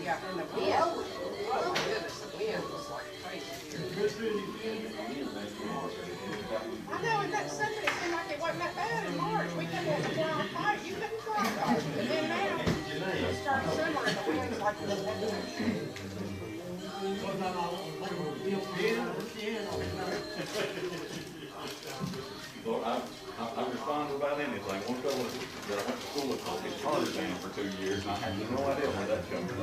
Yeah, and the wind. Oh my goodness, the wind was like crazy. I know, and that Sunday it seemed like it wasn't that bad in March. We couldn't have a wild fight. You couldn't fly. And then now, it started summer and the wind's like Lord, I respond about anything. One fellow that I went to school with called me Tarzan for 2 years, and I had no idea where that comes from.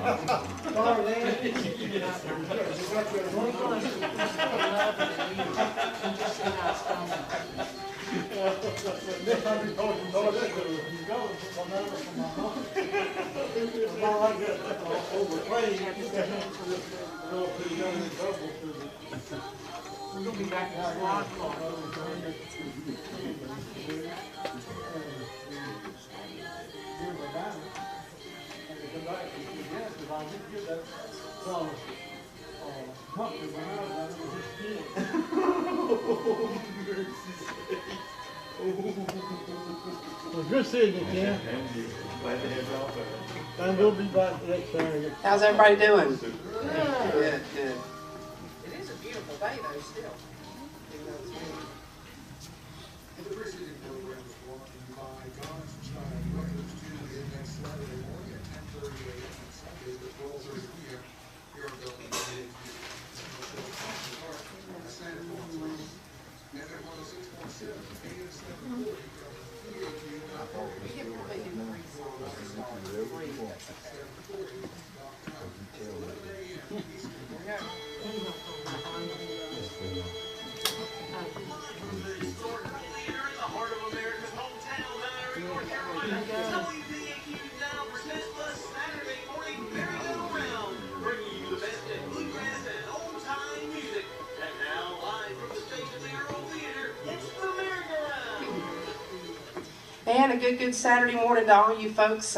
We'll be back to squad. Well, good seeing you, Ken. And we'll be back next Saturday. How's everybody doing? Good, good. It is a beautiful day, though, still. The preceding program was brought to you by God's Child Records. Tune in next Saturday morning at 10:30 a.m. and Sundays at 12:30 p.m. here on WPAQ. Santa Claus. And at 106.7 AM 740 now presents the Saturday morning merry-go-round, bringing you the best in bluegrass and old-time music. And now, live from the stage of the Earl Theater, it's the merry-go-round. And a good Saturday morning to all you folks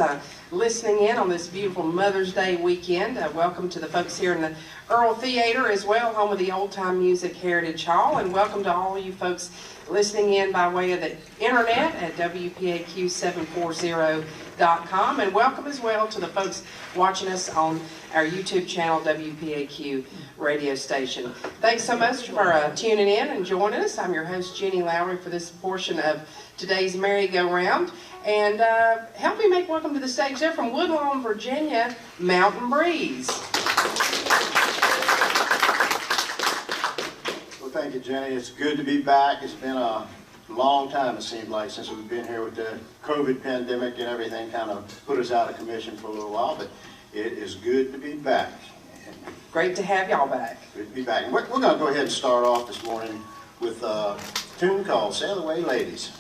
listening in on this beautiful Mother's Day weekend. Welcome to the folks here in the Earl Theater as well, home of the Old Time Music Heritage Hall. And welcome to all you folks listening in by way of the internet at WPAQ740.com. And welcome as well to the folks watching us on our YouTube channel, WPAQ radio station. Thanks so much for tuning in and joining us. I'm your host, Jenny Lowry, for this portion of today's merry-go-round. And help me make welcome to the stage there from Woodlawn, Virginia, Mountain Breeze. Well, thank you, Jenny. It's good to be back. It's been a long time, it seems like, since we've been here with the COVID pandemic and everything kind of put us out of commission for a little while, but it is good to be back. Great to have y'all back. Good to be back. And we're going to go ahead and start off this morning with a tune called Sail Away Ladies.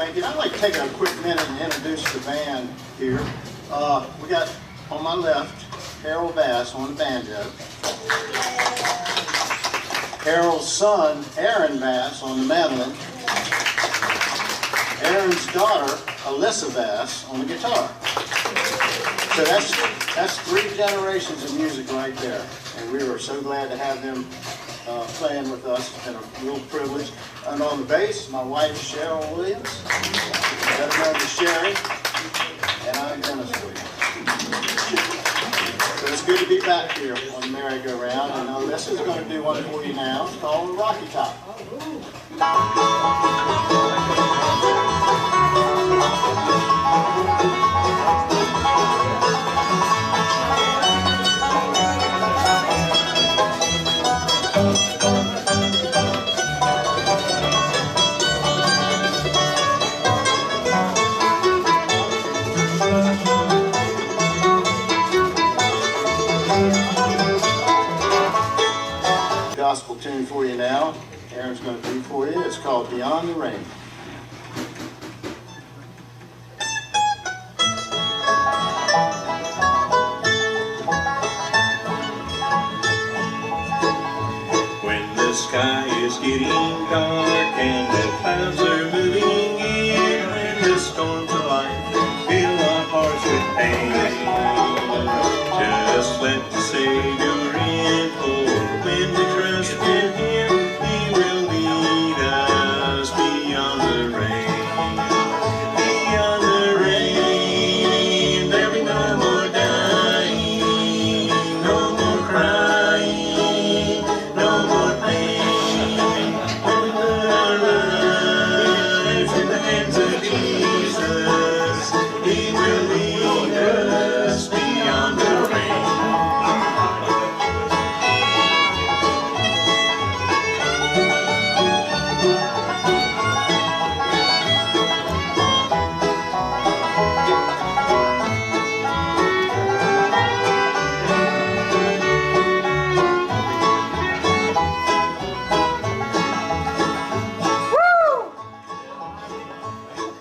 thank you. I'd like to take a quick minute and introduce the band here. We got on my left, Harold Bass on the banjo. Harold's son, Aaron Bass on the mandolin. Aaron's daughter, Alyssa Bass on the guitar. So that's 3 generations of music right there. And we were so glad to have them playing with us. It's been a real privilege. And on the bass, my wife, Cheryl Williams. Better known as Sherry. And I'm Dennis Williams. So it's good to be back here on the merry-go-round. And Alyssa's going to do one for you now. It's called Rocky Top. Gospel tune for you now. Aaron's going to do for you. It's called Beyond the Rain. When the sky is getting dark and the clouds are moving in, when the storms of life fill our hearts with pain, just let the Savior in, for when we trust in Him, He will lead us beyond the rain. Beyond the rain, there'll be no more dying, no more crying, no more pain. When we put our lives in the hands of Jesus, He will lead us beyond the rain.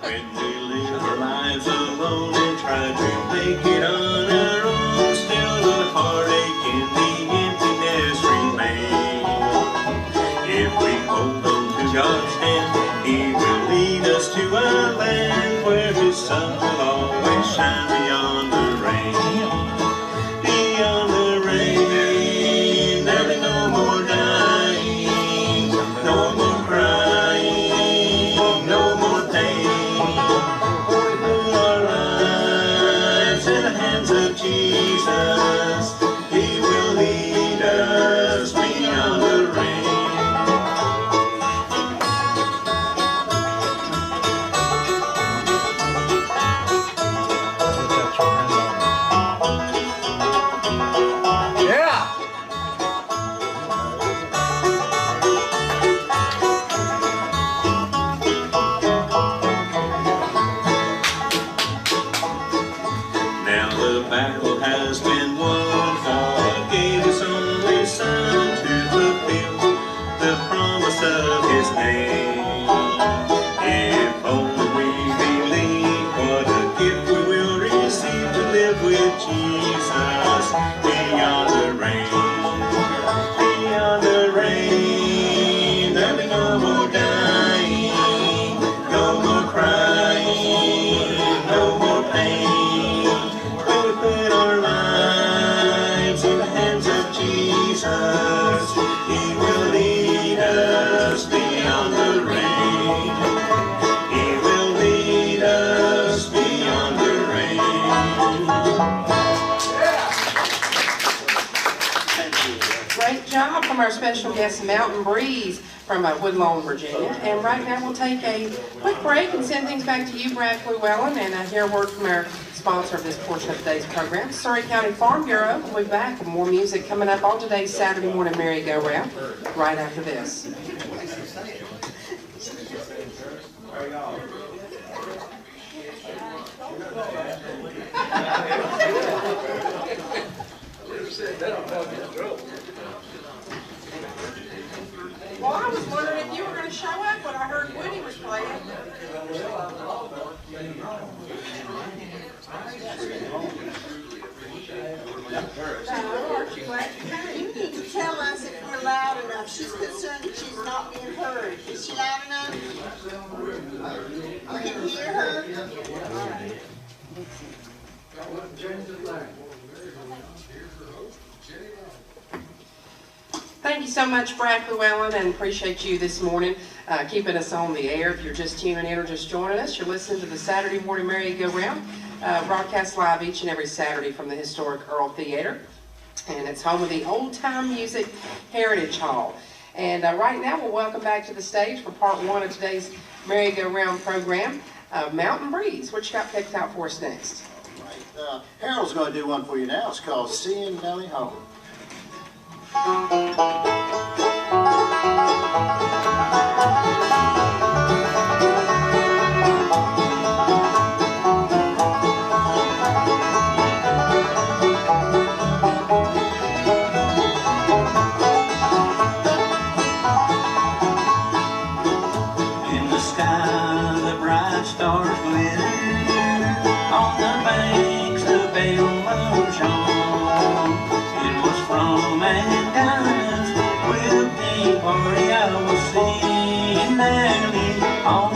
When we live our lives alone and try to make it on our own, still the heartache and the emptiness remain. If we hold on to God's hand, He will lead us to a land where His sun will always shine beyond the rain. Beyond the rain, there'll be no more dying, no more crying, no more pain. When we put our lives in the hands of Jesus, He will lead us beyond the rain. Now the battle has been won, God gave His only Son to fulfill the promise of His name. If only we believe, what a gift we will receive to live with Jesus beyond the rain. Beyond the rain, there'll be no more dying, no more crying, no more pain. When we put our lives in the hands of Jesus, He will lead us beyond the rain. He will lead us beyond the rain. Great job from our special guest, Mountain Breeze from Woodlawn, Virginia. And right now we'll take a quick break and send things back to you, Brad Llewellyn, and hear a word from our sponsor of this portion of today's program, Surrey County Farm Bureau. We'll be back with more music coming up on today's Saturday morning merry-go-round right after this. Well, I was wondering if you were going to show up when I heard Woody was playing. Thank you so much, Brad Llewellyn, and appreciate you this morning keeping us on the air. If you're just tuning in or just joining us, you're listening to the Saturday Morning Merry-Go-Round, broadcast live each and every Saturday from the historic Earl Theater. And it's home of the Old Time Music Heritage Hall. And right now we'll welcome back to the stage for part one of today's Merry-Go-Round program, Mountain Breeze. What you got picked out for us next? Right. Harold's going to do one for you now. It's called Seeing Nellie Home. In the sky, the bright stars glitter. On the banks, the pale moon shone. It was from a diamond's wedding party I was seeing Nellie home.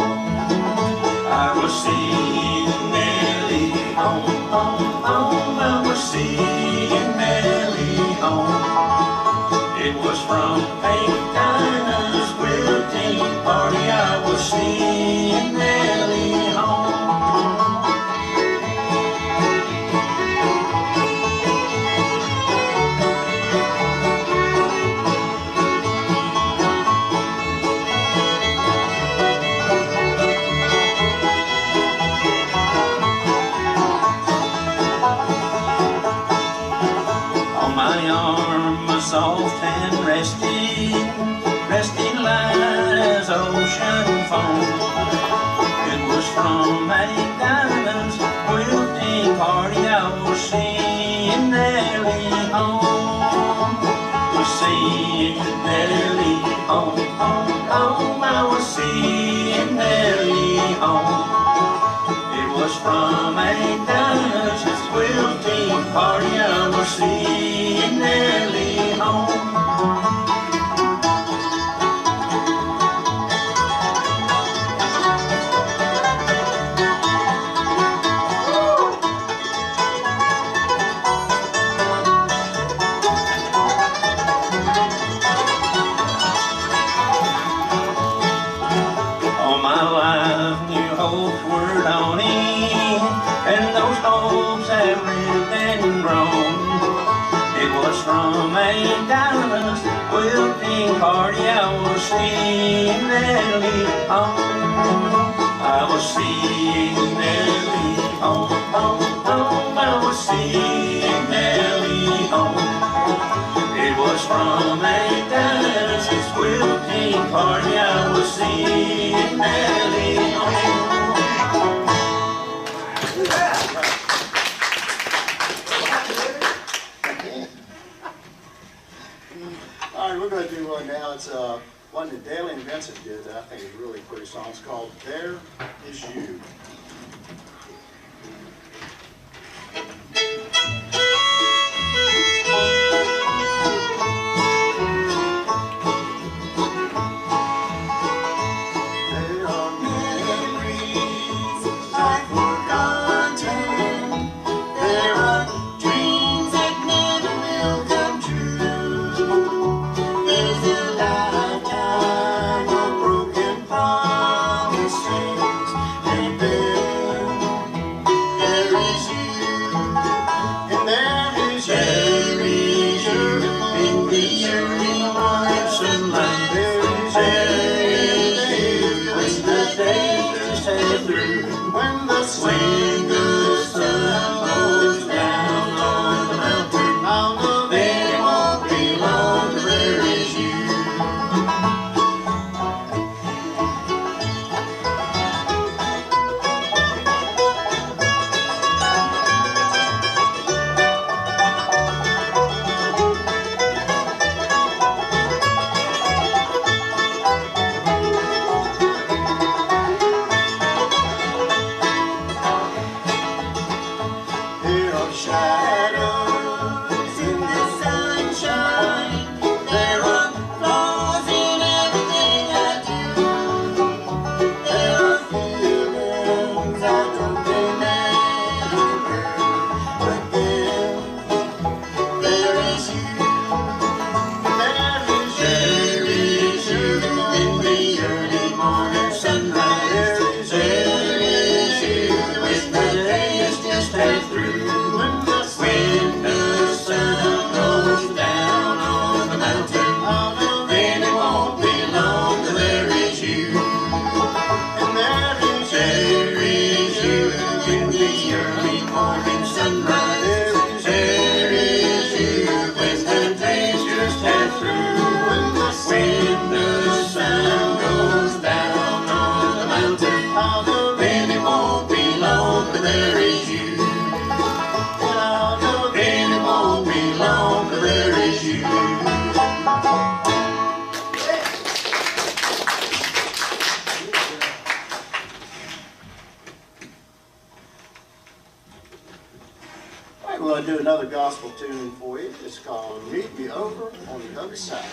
I was seeing Nellie home, home, home. I was seeing Nellie home. It was from a diamond's wedding party I was seeing Nellie home. On my arm, a soft and resting light as ocean foam. It was from a diamond's quilting party I was seeing Nellie home. Was seeing Nellie home, home, home. I was seeing Nellie home. It was from a diamond's quilting party I was seeing Nellie home. All my life new hopes were dawning, and those hopes have lived and grown. It was from a diamond's quilting party I was seeing Nellie home. I was seeing Nellie home, home, home. I was seeing Nellie home. It was from a diamond's quilting party I was seeing Nellie home. All right, we're going to do one now. It's one that Dale and Vincent did that I think is a really pretty song. It's called There Is You. There are memories I've forgotten. There are dreams that never will come true. There's a lifetime of broken promises, and there is you, and there is you in the early morning sunlight. There is you when the days are through, when the sun goes down on the mountain. There won't be long, there is you. right, we're going to do another gospel tune for you. It's called Meet Me Over on the Other Side.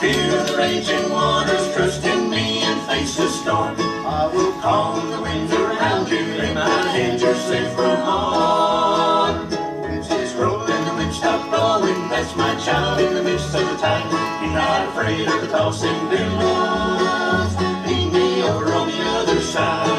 Fear the raging waters, trust in me and face the storm. I will Calm the winds around you, in my hands you're safe from harm. It's this rolling. When the winds stop blowing, that's my child in the midst of the tide. Be not afraid of the tossing billows, lead me over on the other side.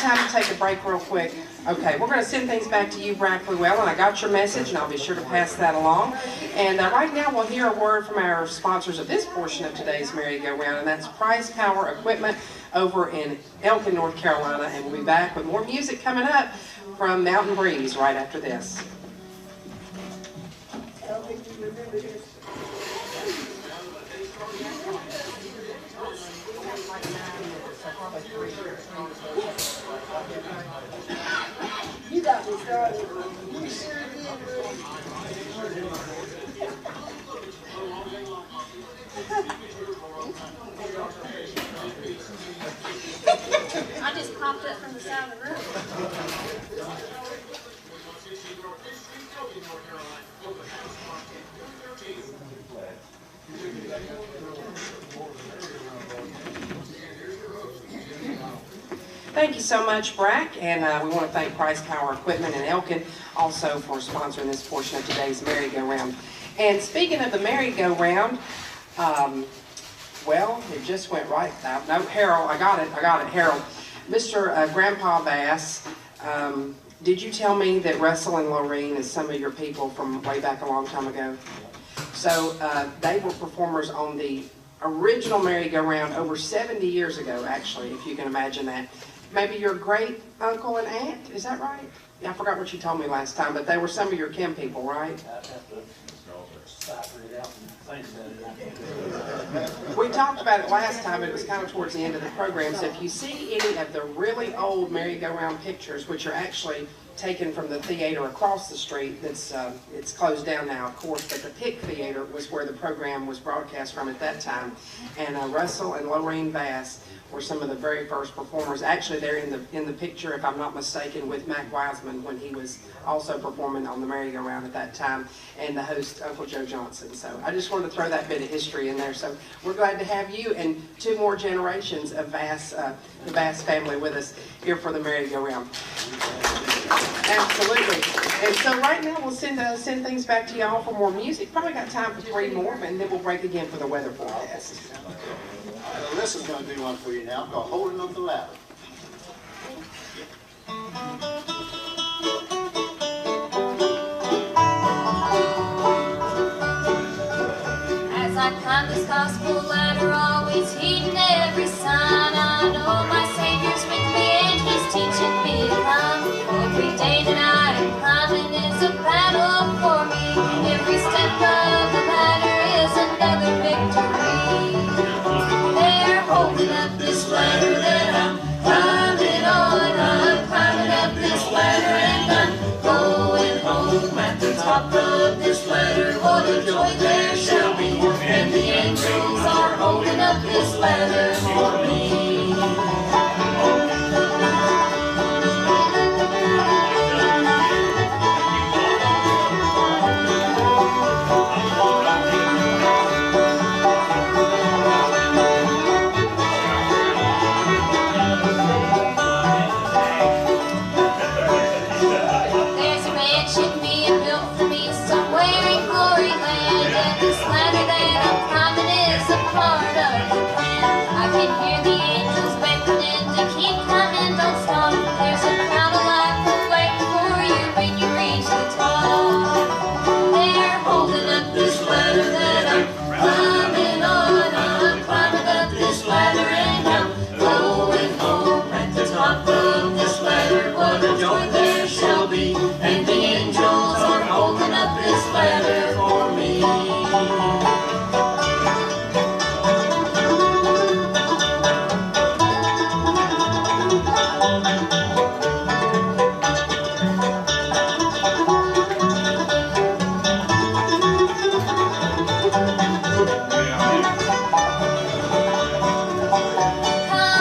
Time to take a break real quick. Okay, we're going to send things back to you, Brackley Well, and I got your message, and I'll be sure to pass that along. And right now, we'll hear a word from our sponsors of this portion of today's merry-go-round, and that's Price Power Equipment over in Elkin, North Carolina. And we'll be back with more music coming up from Mountain Breeze right after this. You got me started. I just popped up from the side of the room. Thank you so much, Brack, and we want to thank Price Power Equipment in Elkin also for sponsoring this portion of today's merry-go-round. And speaking of the merry-go-round, well, it just went right out. No, Harold, I got it, Harold. Mr. Grandpa Bass, did you tell me that Russell and Lorene is some of your people from way back a long time ago? So they were performers on the original merry-go-round over 70 years ago, actually, if you can imagine that. Maybe your great uncle and aunt, is that right? Yeah, I forgot what you told me last time, but they were some of your kin people, right? We talked about it last time, it was kind of towards the end of the program, so if you see any of the really old merry-go-round pictures, which are actually taken from the theater across the street, that's it's closed down now, of course, but the Pick Theater was where the program was broadcast from at that time, and Russell and Lorene Bass were some of the very first performers. Actually, they're in the picture, if I'm not mistaken, with Mac Wiseman when he was also performing on the merry-go-round at that time, and the host, Uncle Joe Johnson. So I just wanted to throw that bit of history in there. So we're glad to have you and two more generations of the Bass family with us here for the merry-go-round. Absolutely. And so right now we'll send things back to y'all for more music. Probably got time for 3 more, and then we'll break again for the weather forecast. Alyssa's going to do one for you now called Holding Up the Ladder. As I climb this gospel ladder, always heeding every sign, I know my Savior's with me and He's teaching me to climb. Every day that I am climbing is a battle for me. Every step of the ladder is another victory. They're holding up this ladder that I'm climbing on. I'm climbing up this ladder and I'm going home. At the top of this ladder, what a joy there shall be. And the angels are holding up this ladder for me. There's a mansion me and Come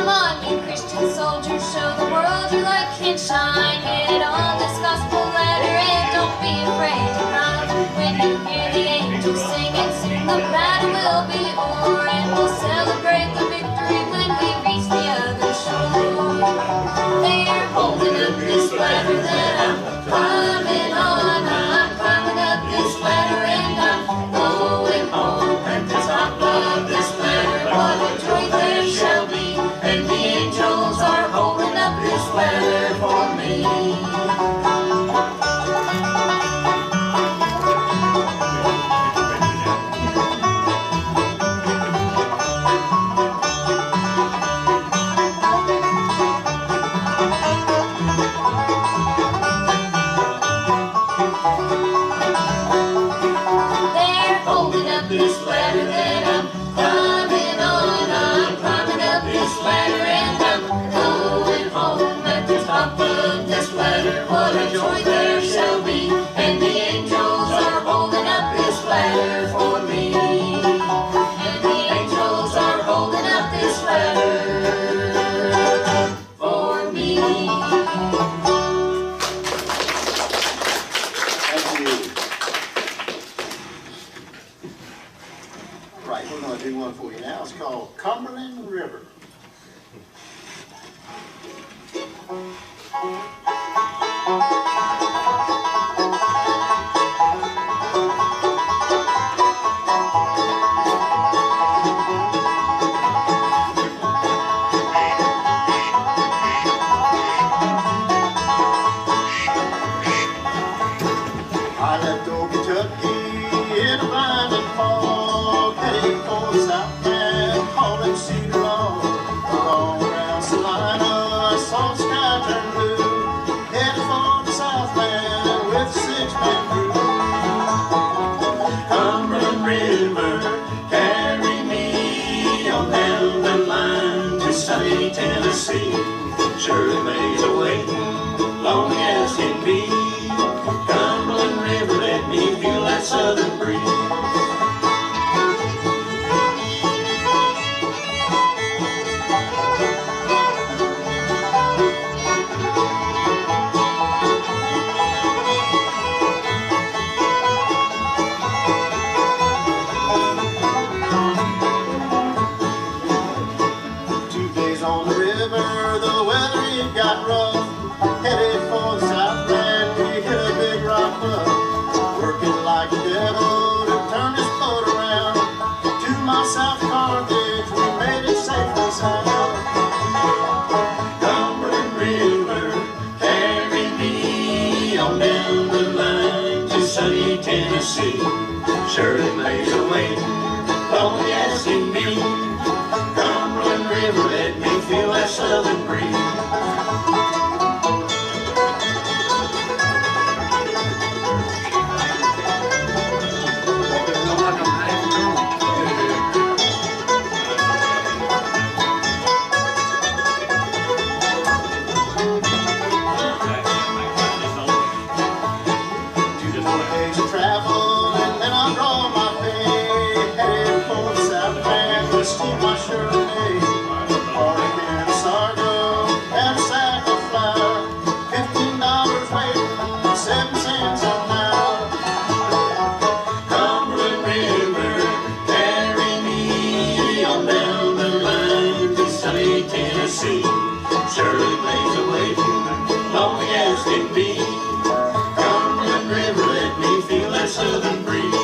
on, you Christian soldiers, show the world your light can shine. Get on this gospel ladder and don't be afraid to climb. When you hear the angels sing and soon the battle will be o'er, and we'll celebrate the victory when we reach the other shore. They're holding up this ladder that I'm climbing on. I'm climbing up this ladder and I'm going home. At the top of this ladder, what a joy there shall be. And the angels are holding up this ladder for me. They're holding up this ladder that I'm climbing on. I'm climbing up this ladder and I'm going home. At the top of this ladder, what a joy there shall be. And the angels are holding up this ladder for me. And the angels are holding up this ladder for me. Thank you. Right, we're going to do one for you now. It's called Cumberland River. I left old Kentucky in a blinding fog, heading for the Southland, hauling cedar log. Along around Salina, I saw the sky turn blue, headed for the Southland with a six-man crew. Cumberland River, carry me on down the line to sunny Tennessee. Surely May's awaiting, long as can be. Cumberland River, let me feel that southern breeze. 2 days on the river, the weather it got rough. Headed for the Southland, we hit a big rock bluff. Working like the devil to turn this boat around. 2 miles south of Carthage, we made it safe and sound. Cumberland River, carry me on down the line to sunny Tennessee. Surely May's awaiting, long as can be. Cumberland River, let me feel that southern breeze. Days of travel, and then I draw my pay, headed for the Southland to steal my Chevrolet. Party in a Sargo and a sack of flour, $15 waiting, 7 cents an hour. Cumberland River, carry me on down the line to sunny Tennessee. Surely May's awaiting, long as can be. Cumberland River, let me feel that southern breeze.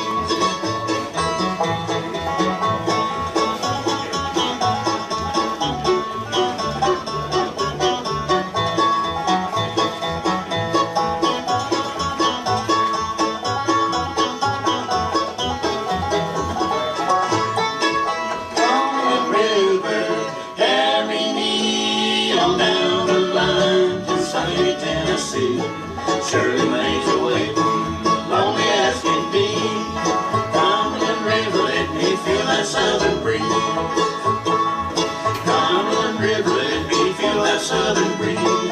Cumberland River, carry me on down the line to sunny Tennessee. Surely May's awaiting, long as can be. Cumberland River, let me feel that southern breeze. Cumberland River, let me feel that southern breeze.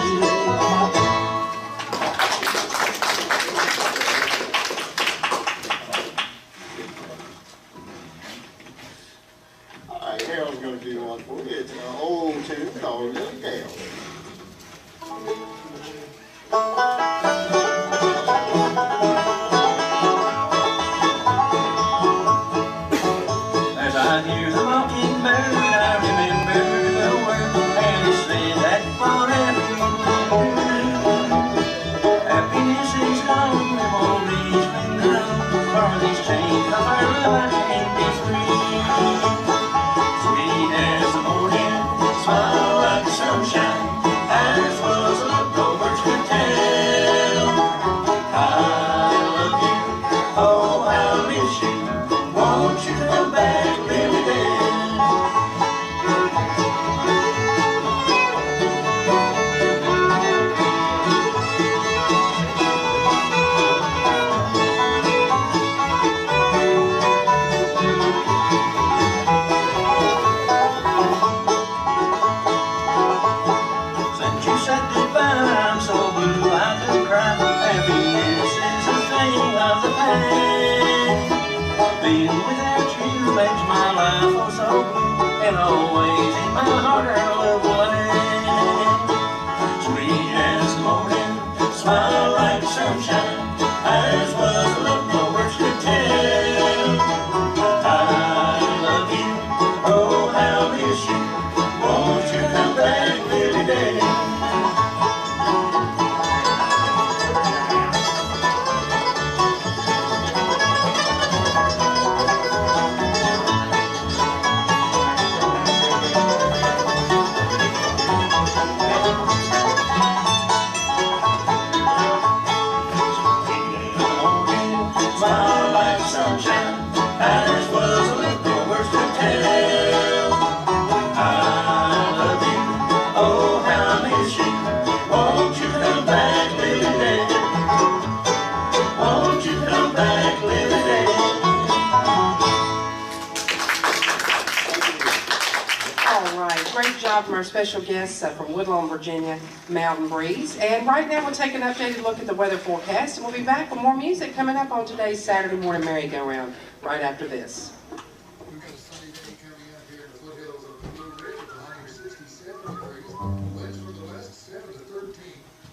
from our special guests from Woodlawn, Virginia, Mountain Breeze. And right now we'll take an updated look at the weather forecast, and we'll be back with more music coming up on today's Saturday morning merry-go-round right after this. We've got a sunny day coming up here in the foothills of the Blue Ridge with a high of 67 degrees. Winds from the west, 7 to 13.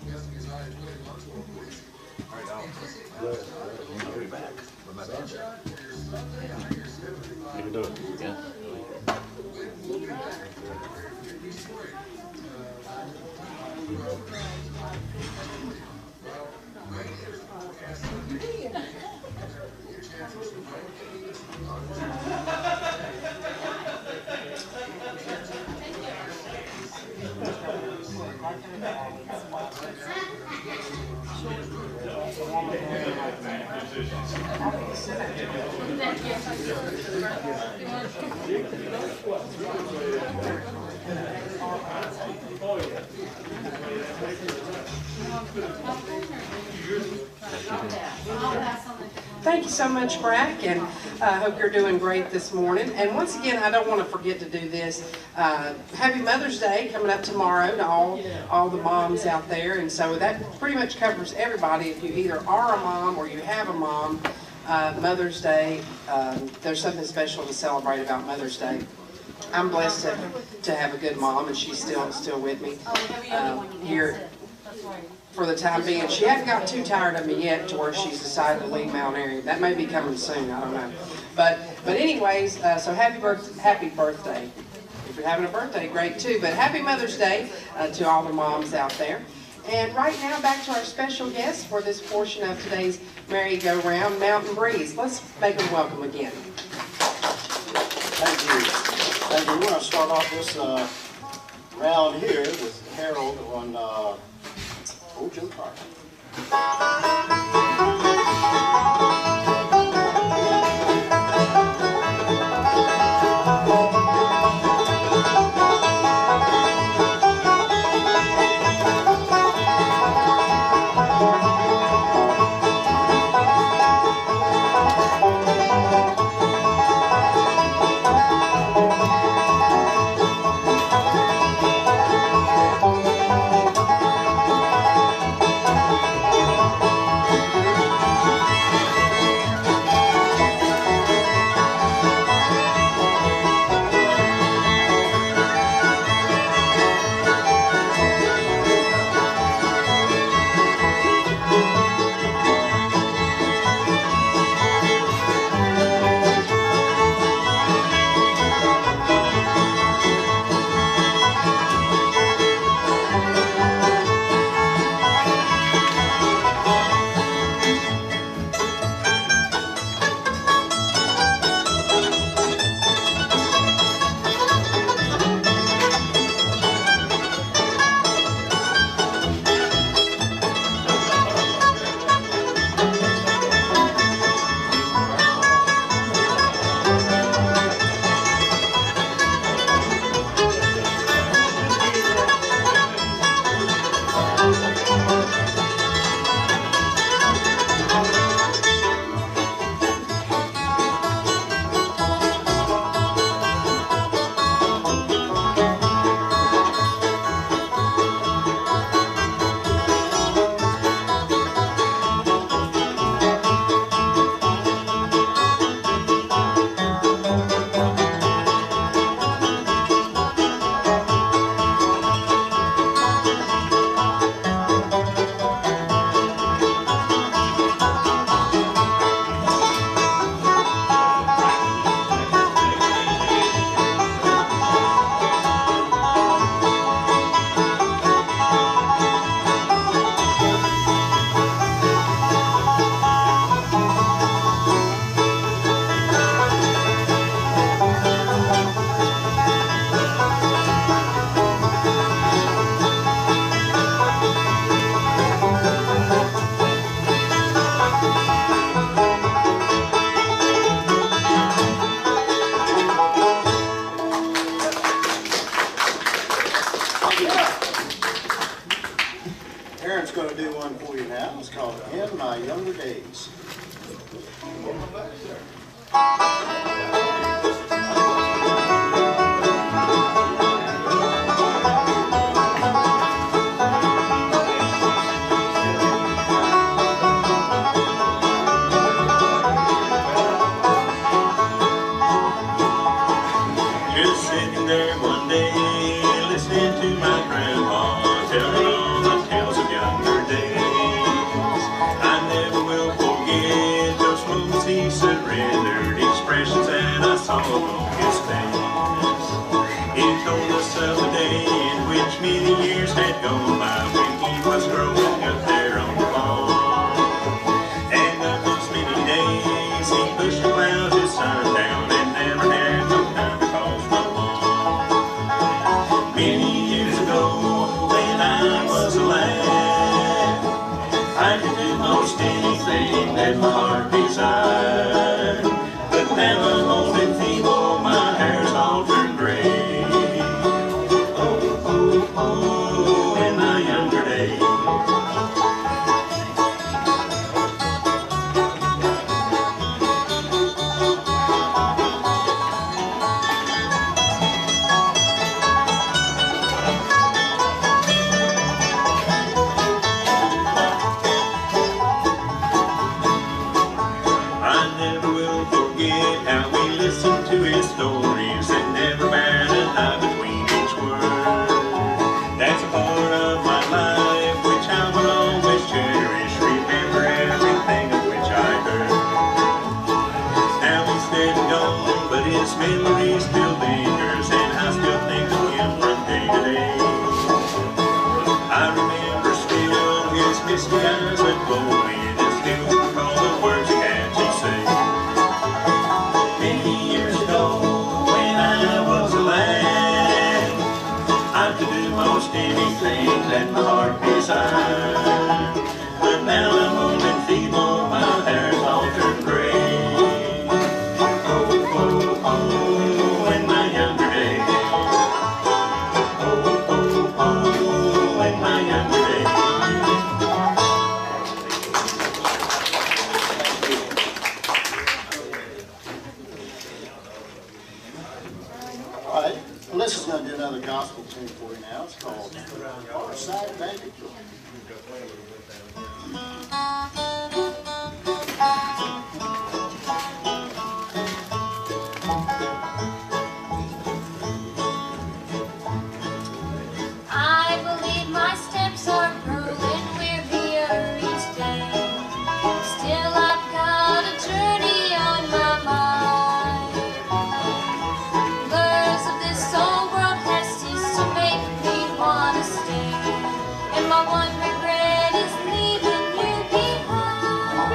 Gusting as high as 21 to a breeze. All right, I'll be back. Sunshine for your Sunday, high of 75. You can do it. Yeah. Wind will be back. It'll be spring. Well, rain is forecast Sunday. Your chances of Thank you so much, Brack, and I hope you're doing great this morning. And once again, I don't want to forget to do this. Happy Mother's Day coming up tomorrow to all the moms out there. And so that pretty much covers everybody. If you either are a mom or you have a mom, Mother's Day, there's something special to celebrate about Mother's Day. I'm blessed to have a good mom, and she's still with me here for the time being. She hasn't got too tired of me yet to where she's decided to leave Mount Airy. That may be coming soon, I don't know. But anyways, so happy birthday. If you're having a birthday, great too. But happy Mother's Day to all the moms out there. And right now, back to our special guest for this portion of today's merry-go-round, Mountain Breeze. Let's make them welcome again. Thank you. Thank you. We're going to start off this round here with Harold on Old Jim Park. Aaron's going to do one for you now. It's called In My Younger Days. longest days. He told us of a day in which many years had gone by when he was growing up there on the farm. And of those many days he pushed and plowed his son down and never had no time to cause no harm. Many years ago when I was a lad, I could do most anything that my heart desired. But now I'm old and feeble, my hair's all turned gray. Oh, oh, oh, in my younger days. I never will forget how we listened to his stories and never batted an eye between each word. That's a part of my life which I will always cherish, remember everything of which I heard. Now he's dead and gone, but his memory still lingers, and I still think of him from day to day. I remember still his misty eyes that glow in, and still recall the words he had to say. Many years ago, when I was a lad, I could do most anything that my heart desired. But now I'm old and feeble, my hair's all turned gray. Oh, oh, oh, in my younger days. Oh, oh, oh, in my younger days. All right, Alyssa's going to do another gospel tune for you now. It's called Farside Banquet. I believe my steps are growing wearier each day. Still I've got a journey on my mind. Lures of this old world has ceased to make me wanna stay. And my one regret is leaving you behind.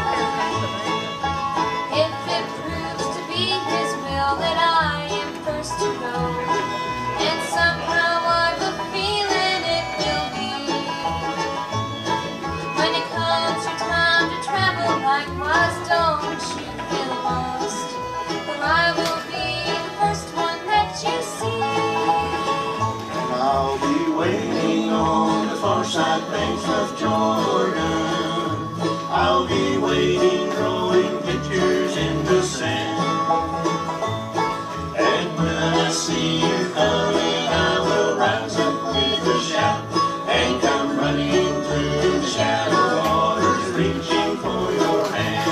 If it proves to be his will that I am first to go, and somehow I've a feeling it will be. When it comes your time to travel likewise, don't you feel lost, for I will be the first one that you see. And I'll be waiting on the far side banks of Jordan. I'll be waiting, drawing pictures in the sand. And when I see you coming, I will rise up with a shout and come running through the shallow waters, reaching for your hand.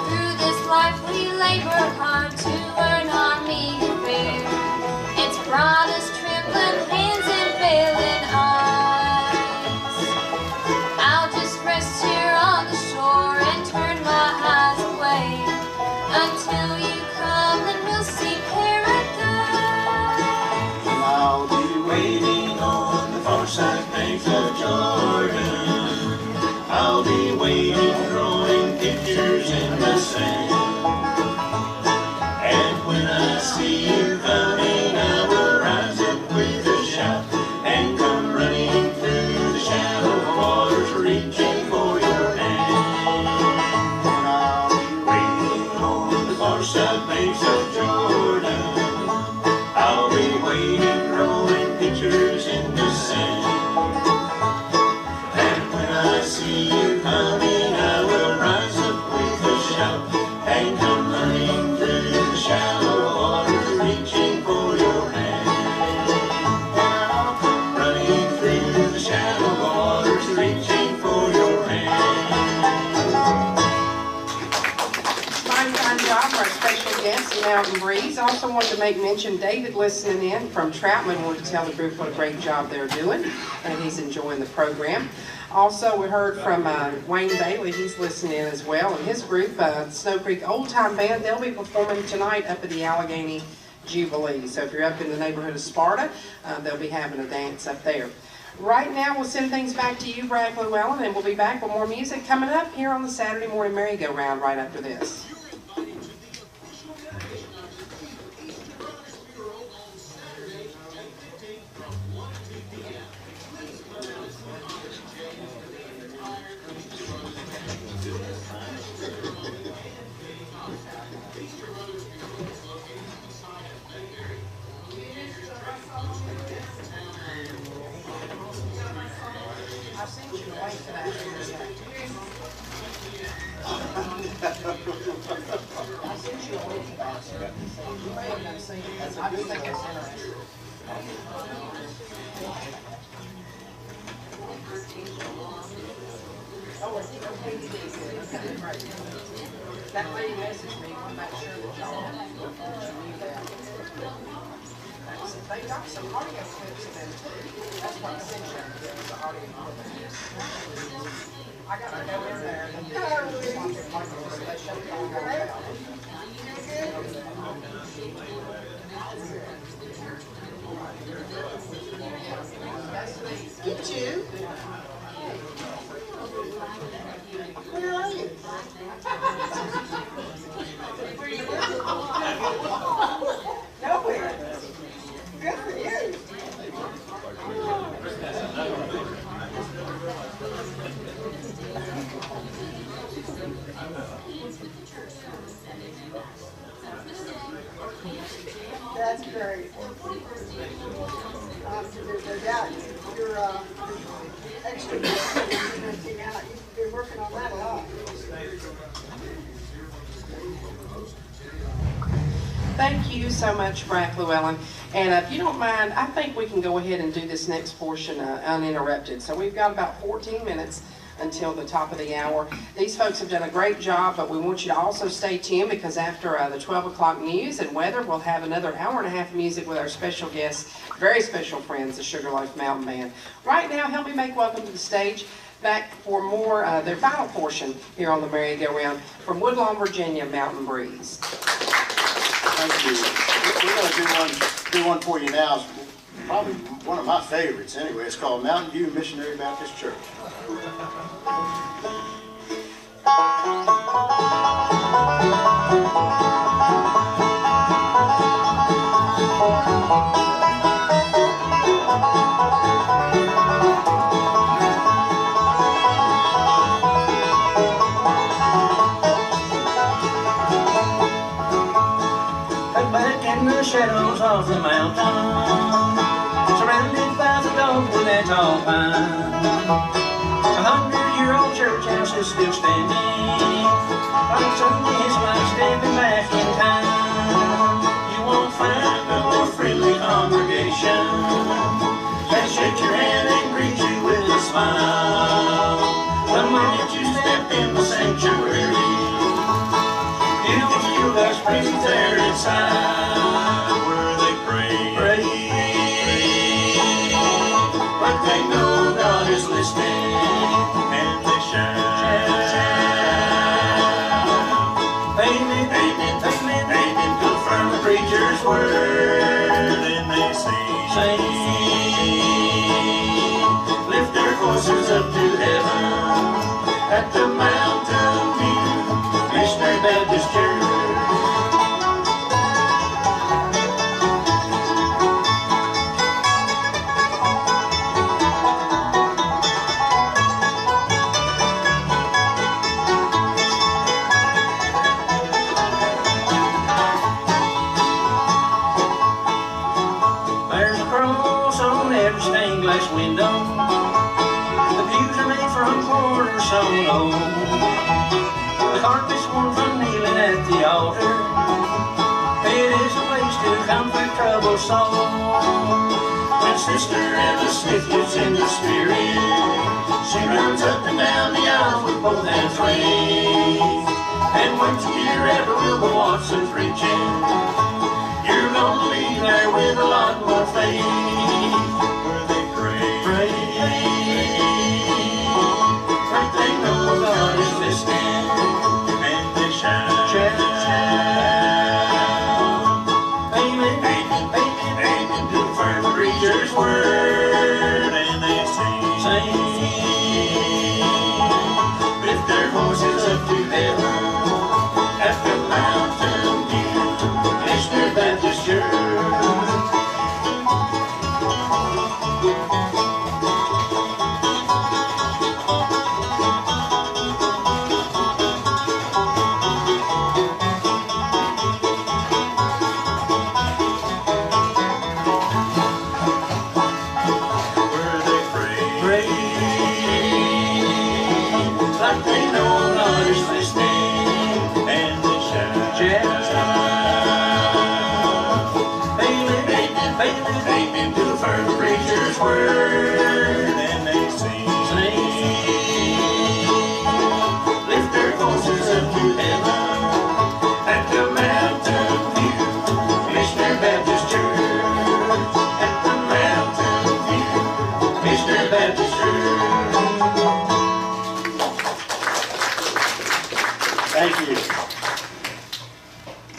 Through this life we labor hard to earn our meager fare. It's brought us trembling hands and failing eyes. I'll just rest here on the shore and turn my eyes away until you come, then we'll see paradise. And I'll be waiting on the far side banks of Jordan. I'll be waiting, drawing pictures in the sand. And when I see you coming, I will rise up with a shout and come running through the shallow waters, reaching for your hand. And I'll be waiting on the far side banks of Jordan. I'll be waiting, drawing pictures in the sand. And when I see you coming, I will rise up with a shout and come running through the shallow waters, reaching for your hand. And I'll come running very fine job for our special guest, Mountain Breeze. Also wanted to make mention, David listening in from Troutman wanted to tell the group what a great job they're doing, and he's enjoying the program. Also, we heard from Wayne Bailey, he's listening in as well, and his group, Snow Creek Old Time Band, they'll be performing tonight up at the Allegheny Jubilee. So if you're up in the neighborhood of Sparta, they'll be having a dance up there. Right now, we'll send things back to you, Brad Llewellyn, and we'll be back with more music coming up here on the Saturday Morning Merry-Go-Round right after this. I sent you a link to that. I sent you a link to that. You may have not seen it. I just think it's interesting. Oh, it's okay, great. That lady messaged me, I want to make sure that y'all knew that. They got some audio clips in there too. That's what I sent you, the audio clips. I got to go in there and they show you all about it. Get you. Where are you? Nowhere. Good for you. That's great. No doubt you're extra busy out. You've been working on that a lot. Thank you so much, Brad Llewellyn. And if you don't mind, I think we can go ahead and do this next portion uninterrupted. So we've got about 14 minutes until the top of the hour. These folks have done a great job, but we want you to also stay tuned because after the 12 o'clock news and weather, we'll have another hour and a half of music with our special guests, very special friends, the Sugarloaf Mountain Band. Right now, help me make welcome to the stage back for more, their final portion here on the Merry-Go-Round from Woodlawn, Virginia, Mountain Breeze. Thank you. We're going to do one for you now. It's probably one of my favorites anyway. It's called Mountain View Missionary Baptist Church. Shadows of the mountain, surrounded by the dogwood and tall pine. 100-year-old church house is still standing. On Sunday, it's like stepping back in time. You won't find a more friendly congregation that shake your hand and greet you with a smile. The moment you step in the sanctuary, you can feel God's presence there inside. They know God is listening, and they shout, amen, amen, amen, amen, confirm the preacher's word, and they sing, lift their voices up to heaven, at the Mountain View Missionary Baptist Church. Window. The pews are made from corner sewn old. The carpet's worn from kneeling at the altar. It is a place to comfort troubled soul. When Sister Ella Smith gets in the spirit, she runs up and down the aisle with both hands raised. And once you hear every Wilbur Watson preaching, you're gonna be there with a lot more faith. Where they pray, like they know God is listening, and they shout, amen, amen, amen, amen to the fervent preacher's word, and they sing, lift their voices up to heaven at the Mountain View Missionary Baptist Church. Where they pray, like they know God is listening, and they shout, amen, amen, amen, amen to the first preacher's word, and they sing, lift their voices up to heaven at the Mountain View Missionary Baptist Church, at the Mountain View Missionary Baptist Church. Thank you.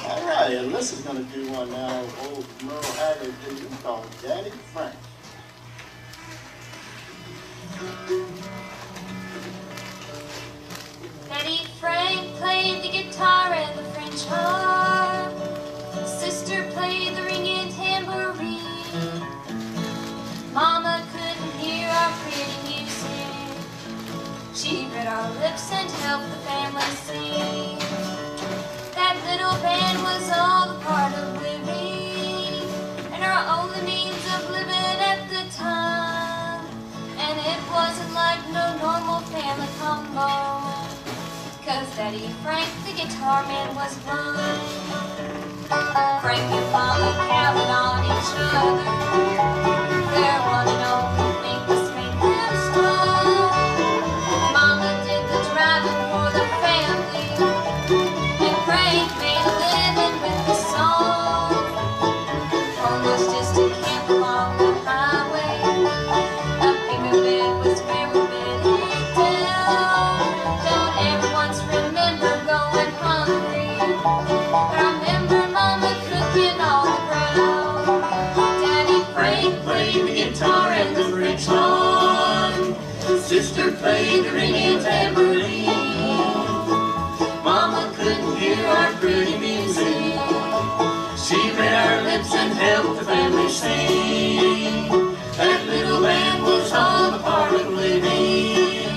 All right, Alyssa's going to do one now, old Merle Haggard to you, called Daddy Frank. Daddy Frank played the guitar and the French horn. Sister played the ringing tambourine. Mama couldn't hear our pretty music. She read our lips and helped the family sing. That little band was all the part of living, and our only means of living at the time. And it wasn't like no normal family combo, 'cause Daddy Frank, the guitar man, was blind. Frank and Mama counted on each other. Their one and only weakness made them strong. Mama did the driving for the family, and Frank made a living with the song. Home was just a camp along the highway. A bigger bed was where we bedded down. Don't ever once remember going hungry, but I remember Mama cooking all the ground. Daddy Frank played the guitar and the French horn. Sister played the ringing tambourine. Mama couldn't hear our pretty music. She read our lips and helped the family sing. That little band was all a part of living,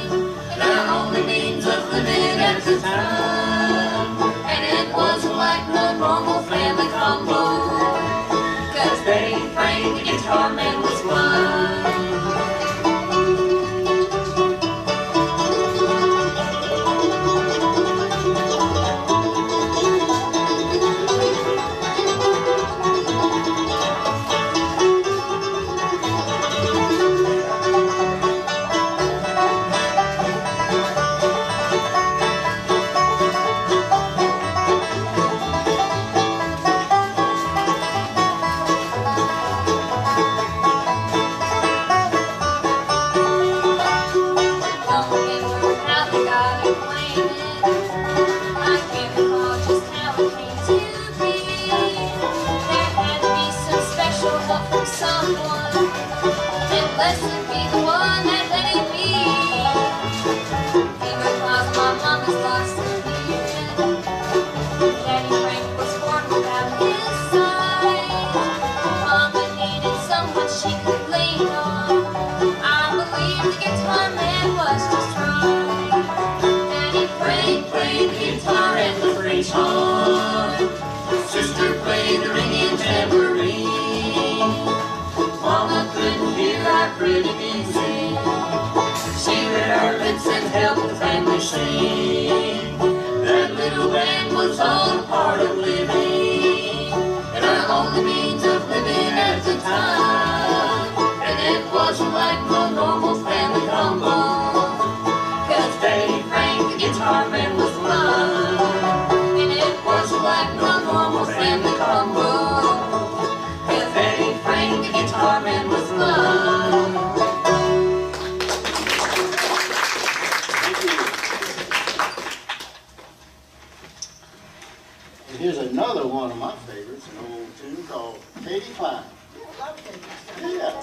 and our only means of living at the time. And it wasn't like no normal family combo, 'cause Daddy Frank, the guitar man, was blind. Sister played the ringing tambourine. Mama couldn't hear our pretty music. She read our lips and helped the family sing. That little band was all a part of living, and our only means of living at the time. And it wasn't like no normal family combo, 'cause Daddy Frank, the guitar man, was blind. And here's another one of my favorites, an old tune called Katie Klein. Yeah.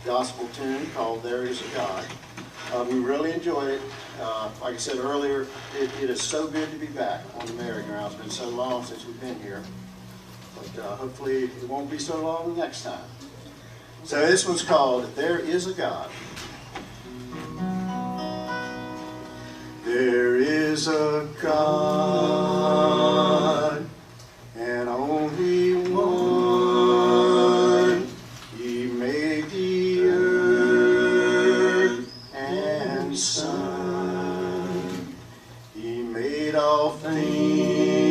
Gospel tune called There Is a God. We really enjoyed it. Like I said earlier, it is so good to be back on the merry-go-round. It's been so long since we've been here. But hopefully it won't be so long next time. So this one's called There Is a God. There is a God, and only one. He made the earth and sun. He made all things,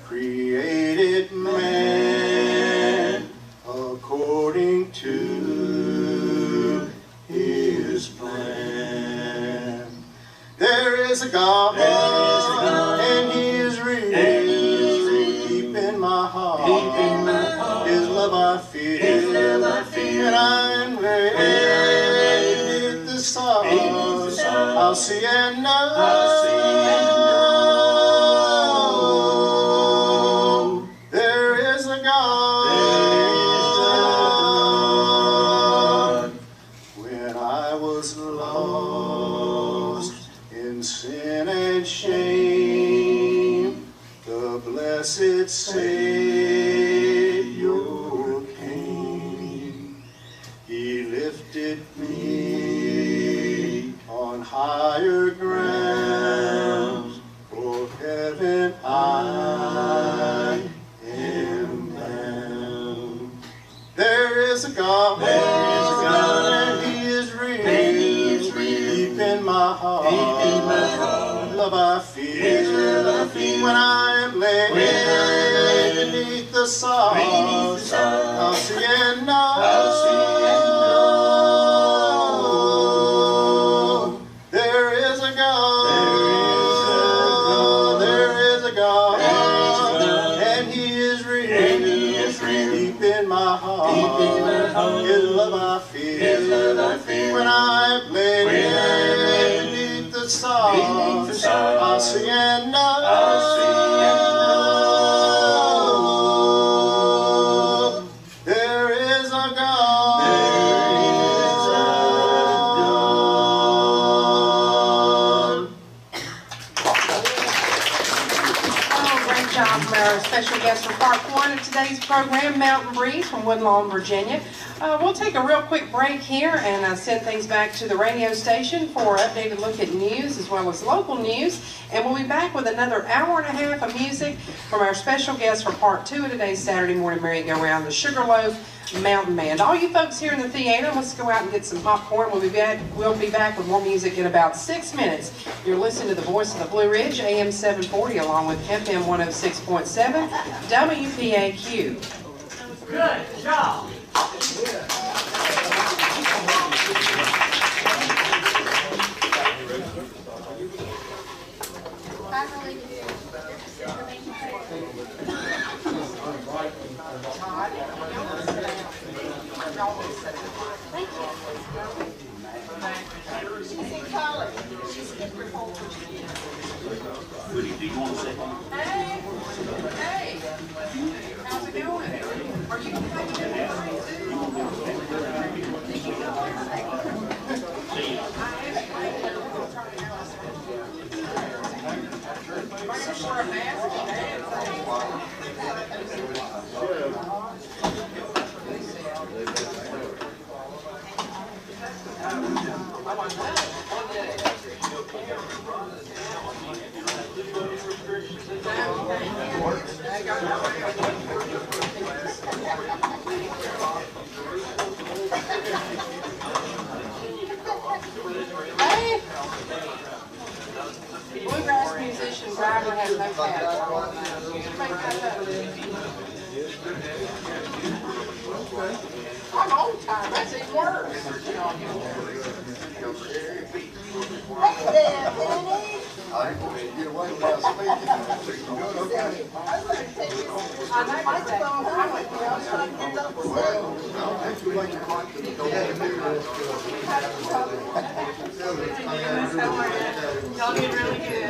created man according to his plan. There is a God, and He is real. Deep in my heart, His love I feel, and I'm with the stars. I'll see and know there is a God. When I was lost in sin and shame, the blessed Savior came. He lifted me on higher grounds. For heaven I am bound. There is a God, and He is real. Deep in my heart, love I feel, when I am laid beneath the sauce. I'll see and know. There is a God. There is a God. And He is real. Deep in my heart. His love I feel. When I play beneath the stars, I'll see and know. There is a God. Oh, great job from our special guest for part one of today's program, Mountain Breeze from Woodlawn, Virginia. We'll take a real quick break here and send things back to the radio station for an updated look at news as well as local news. And we'll be back with another hour and a half of music from our special guest for part two of today's Saturday morning merry-go-round, the Sugarloaf Mountain Band. All you folks here in the theater, let's go out and get some popcorn. We'll be back with more music in about 6 minutes. You're listening to the Voice of the Blue Ridge, AM 740, along with FM 106.7, WPAQ. Good job. Hey, how's it going? Are you going to play with Bluegrass musician driver has no cat. I'm old time, that's even worse. Hey there, Penny. I ain't gonna get away without speaking. Good, okay. I was going to take you over I know my phone. I went I was trying to get up with Well, I'll take you like you're right to the door. Y'all did really good.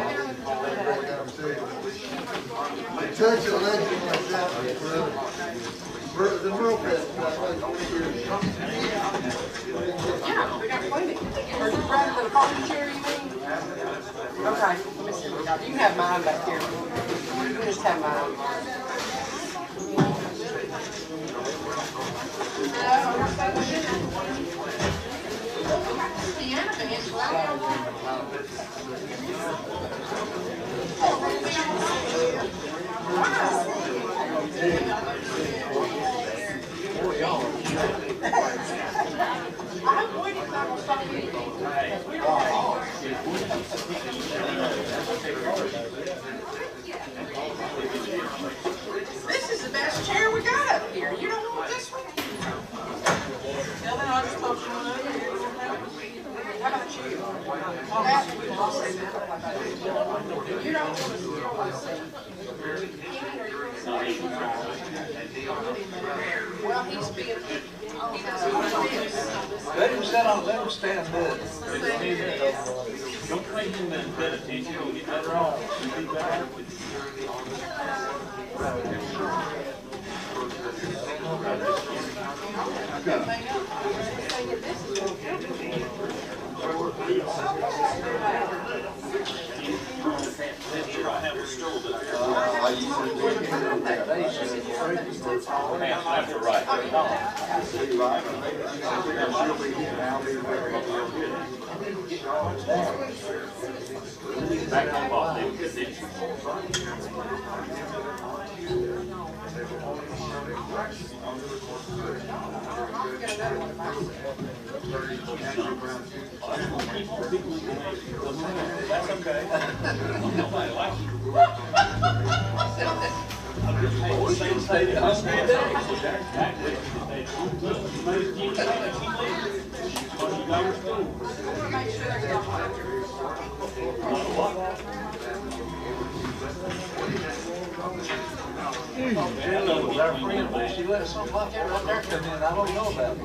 Touch a legend like that forever. The real best. Yeah, we got plenty. Or you rather than a folding chair, you mean? Okay, let me see what we got. You can have mine back here. You can just have mine. Piano band, This is the best chair we got up here. You don't want this one? Well, then I'll just post one over here. How about you? You don't want to see. Well, he's being, he doesn't want this. Let him stand up, let him stand there. Don't pay him that attention, he'll get better off. He'll be better. After right. Back on ball, that's okay. Nobody likes you. Hello, was our friend, but she let something like that right there come in, I don't know about it.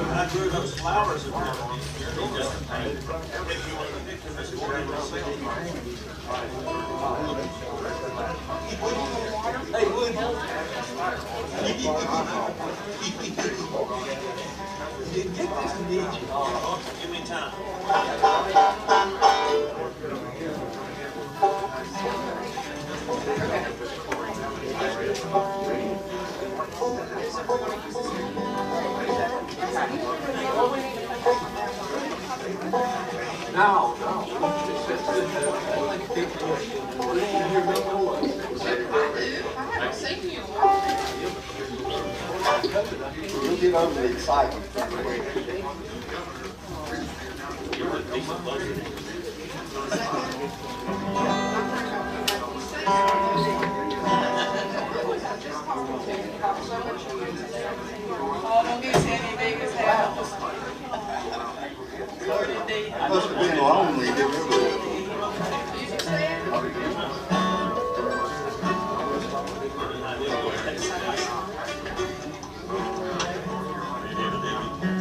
I grew those flowers in there. Hey, Woody. Get this to eat you. Give me time. No. You'll get over the excitement. Oh, don't get Sandy Davis house. Lord indeed. Must have been lonely. Music stand?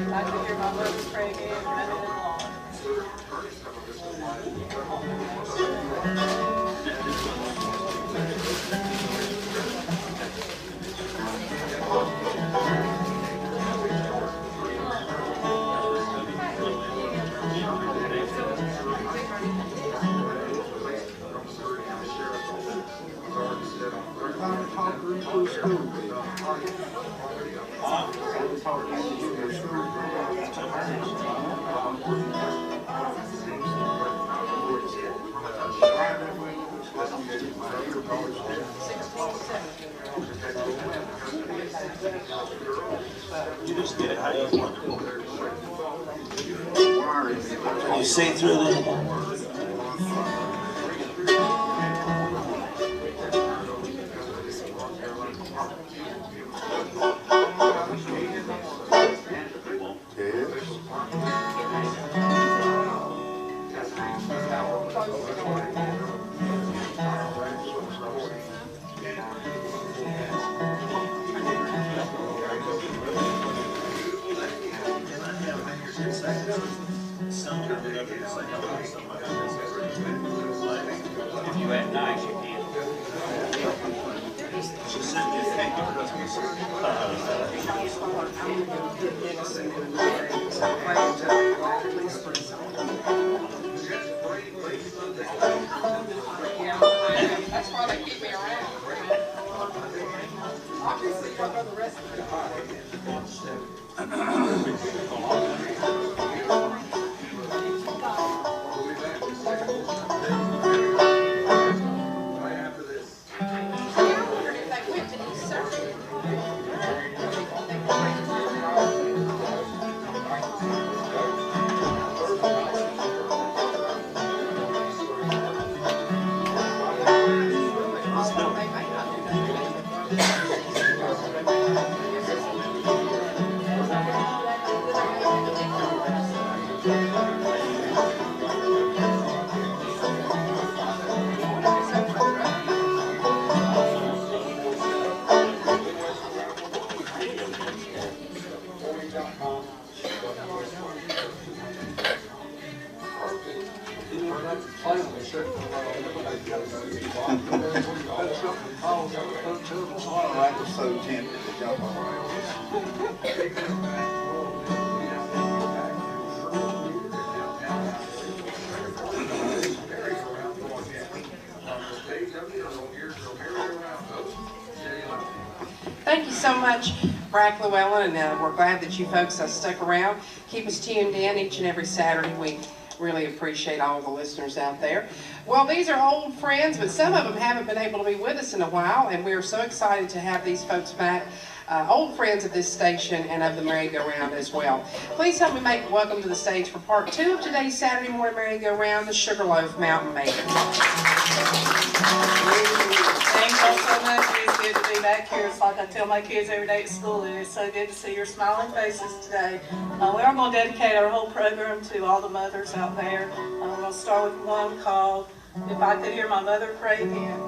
I could hear my brothers pray again, and I didn't long. You just get it how you want it. You see through the... If you act nice, you can. She sent me a cake for Christmas. That's why they keep me around. Obviously, you're going the rest of I was so tempted to jump on. Thank you so much, Brack Llewellyn, and we're glad that you folks stuck around. Keep us tuned in each and every Saturday. We really appreciate all the listeners out there. Well, these are old friends, but some of them haven't been able to be with us in a while, and we are so excited to have these folks back. Old friends of this station and of the merry-go-round as well. Please help me make welcome to the stage for part 2 of today's Saturday morning merry-go-round, the Sugarloaf Mountain Maiden. Thank you so much. It's good to be back here. It's like I tell my kids every day at school, and it's so good to see your smiling faces today. We are going to dedicate our whole program to all the mothers out there. We're going to start with one called If I Could Hear My Mother Pray Again.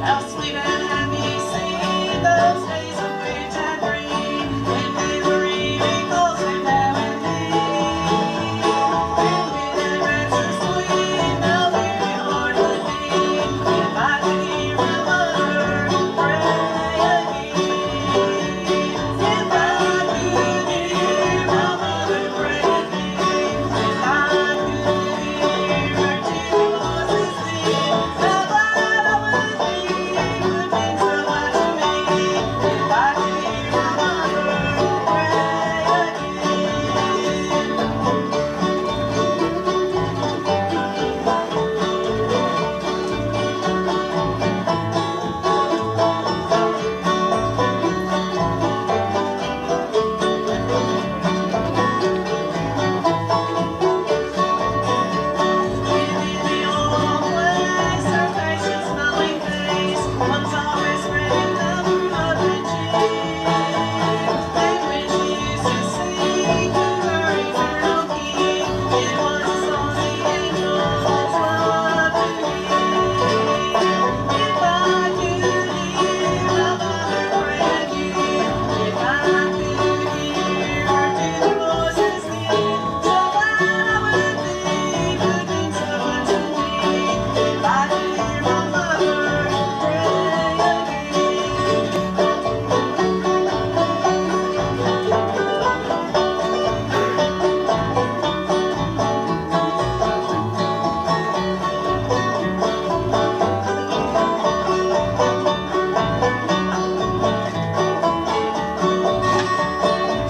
How sweet and happy seem those days of which I dream, when memory recalls them now and then. And with that rapture sweet, how very hard would be if I could hear my mother pray again. If I could hear my mother pray again, if I could hear her tender voices sing, how glad I would be. It would mean so much to me if I could hear my mother pray in the old place, her gracious smiling face was always spreading out her lovely cheek. And when she used to sing to her eternal King, it was a song the angels loved to hear. If I could hear my mother pray again, if I could hear her tender voices sing, so glad I would be. It would mean so much to me if I could hear my mother pray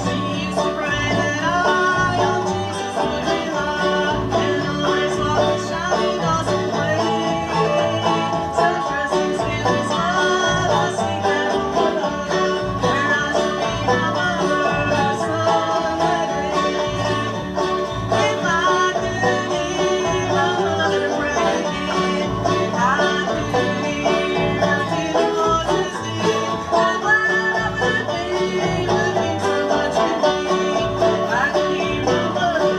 She used to pray that I on Jesus would rely, and always walk the shining awesome way. So trusting still His love, I seek that one love, where I shall be my mother someday. If I could hear my mother pray again, if I could hear her tender voices sing, how glad I would be. It would mean so much to me if I could hear my mother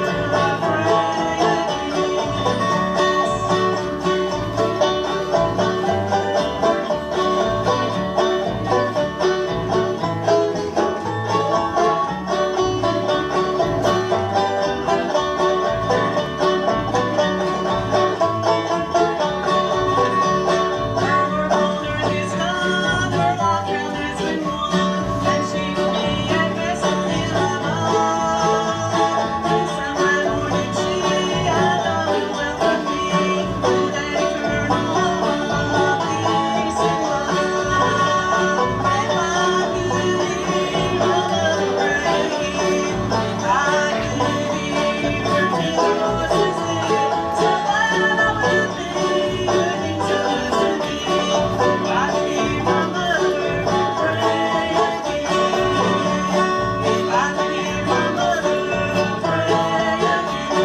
pray Her older is gone, her long round has been won, and she will be at rest in my love. And some glad morning she, I know will welcome me to that eternal home of peace and love. If I could hear my mother pray again, if I could hear her tender voices sing, so glad I would be. It would mean so much to me if I could hear my mother pray again. If I could hear my mother pray again.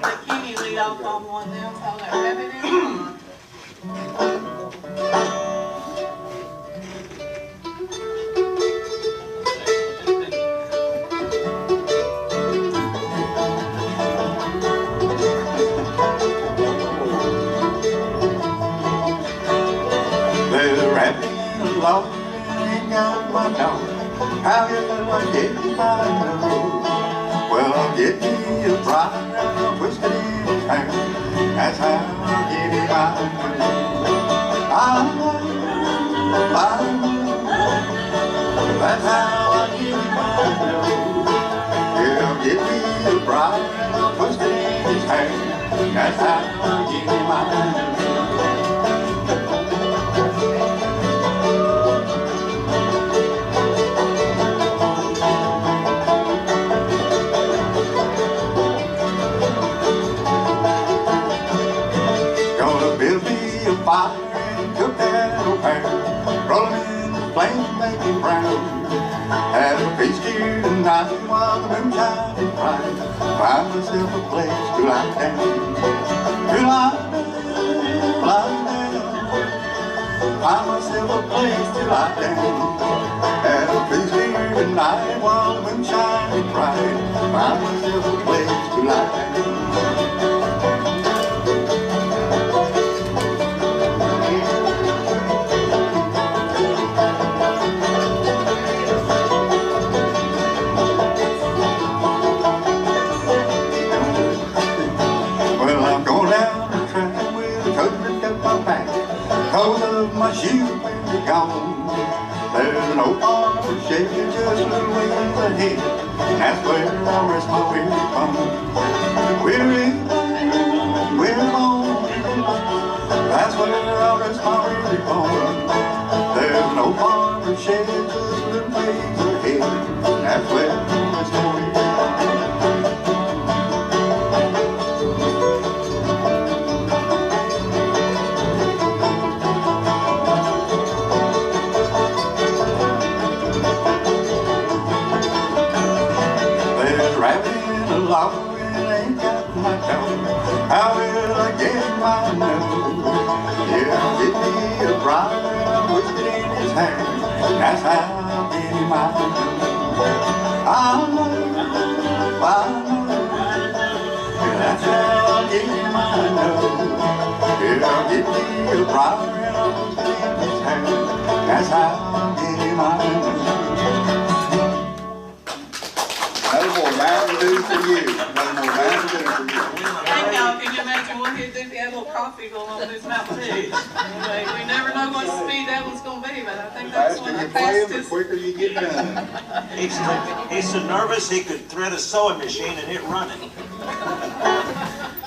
Let Kenny lead off on one now, call that Rabbit in the Pond. The rabbit along ain't got my dog. How you gonna get me by the road? Well, I'll get me a bride and a twisted in his hair. That's how I'll get me by the road. That's how I get me by the road. He'll get me That's how I give you my love. Gonna build me a fire and cook that old pear, roll 'em in the flames and make it brown. Have a feast here tonight while the moon shining bright. Find myself a place to lie down, to lie down. Find myself a place to lie down. Have a feast here tonight while the moon shining bright. Find myself a place to lie down. Clothes of my shoes when they're gone. There's an old farmer shaking just a little ways ahead, and that's where I'll rest my weary bone. Weary bone, that's where I'll rest my weary bone. There's an old farmer shaking just a little ways ahead, and that's where I'll rest my weary bone. Ain't got my dough. How will I get my nose? Yeah, give me a briar and I'll whisk it in his hand. That's how I'll get him my nose. I know. Yeah, that's how I'll get him my nose. Yeah, give me a briar and I'll whisk it in his hand. That's how I'll get him my nose. No more Mountain Dew for you. No more Mountain Dew for you. Thank y'all. Can you imagine what he'd do if he had a little coffee going on with his Mountain Dew? Anyway, we never know what speed that one's going to be, but I think The that's faster one you of the play 'em, the fastest. quicker you get done. He's so nervous he could thread a sewing machine and it running.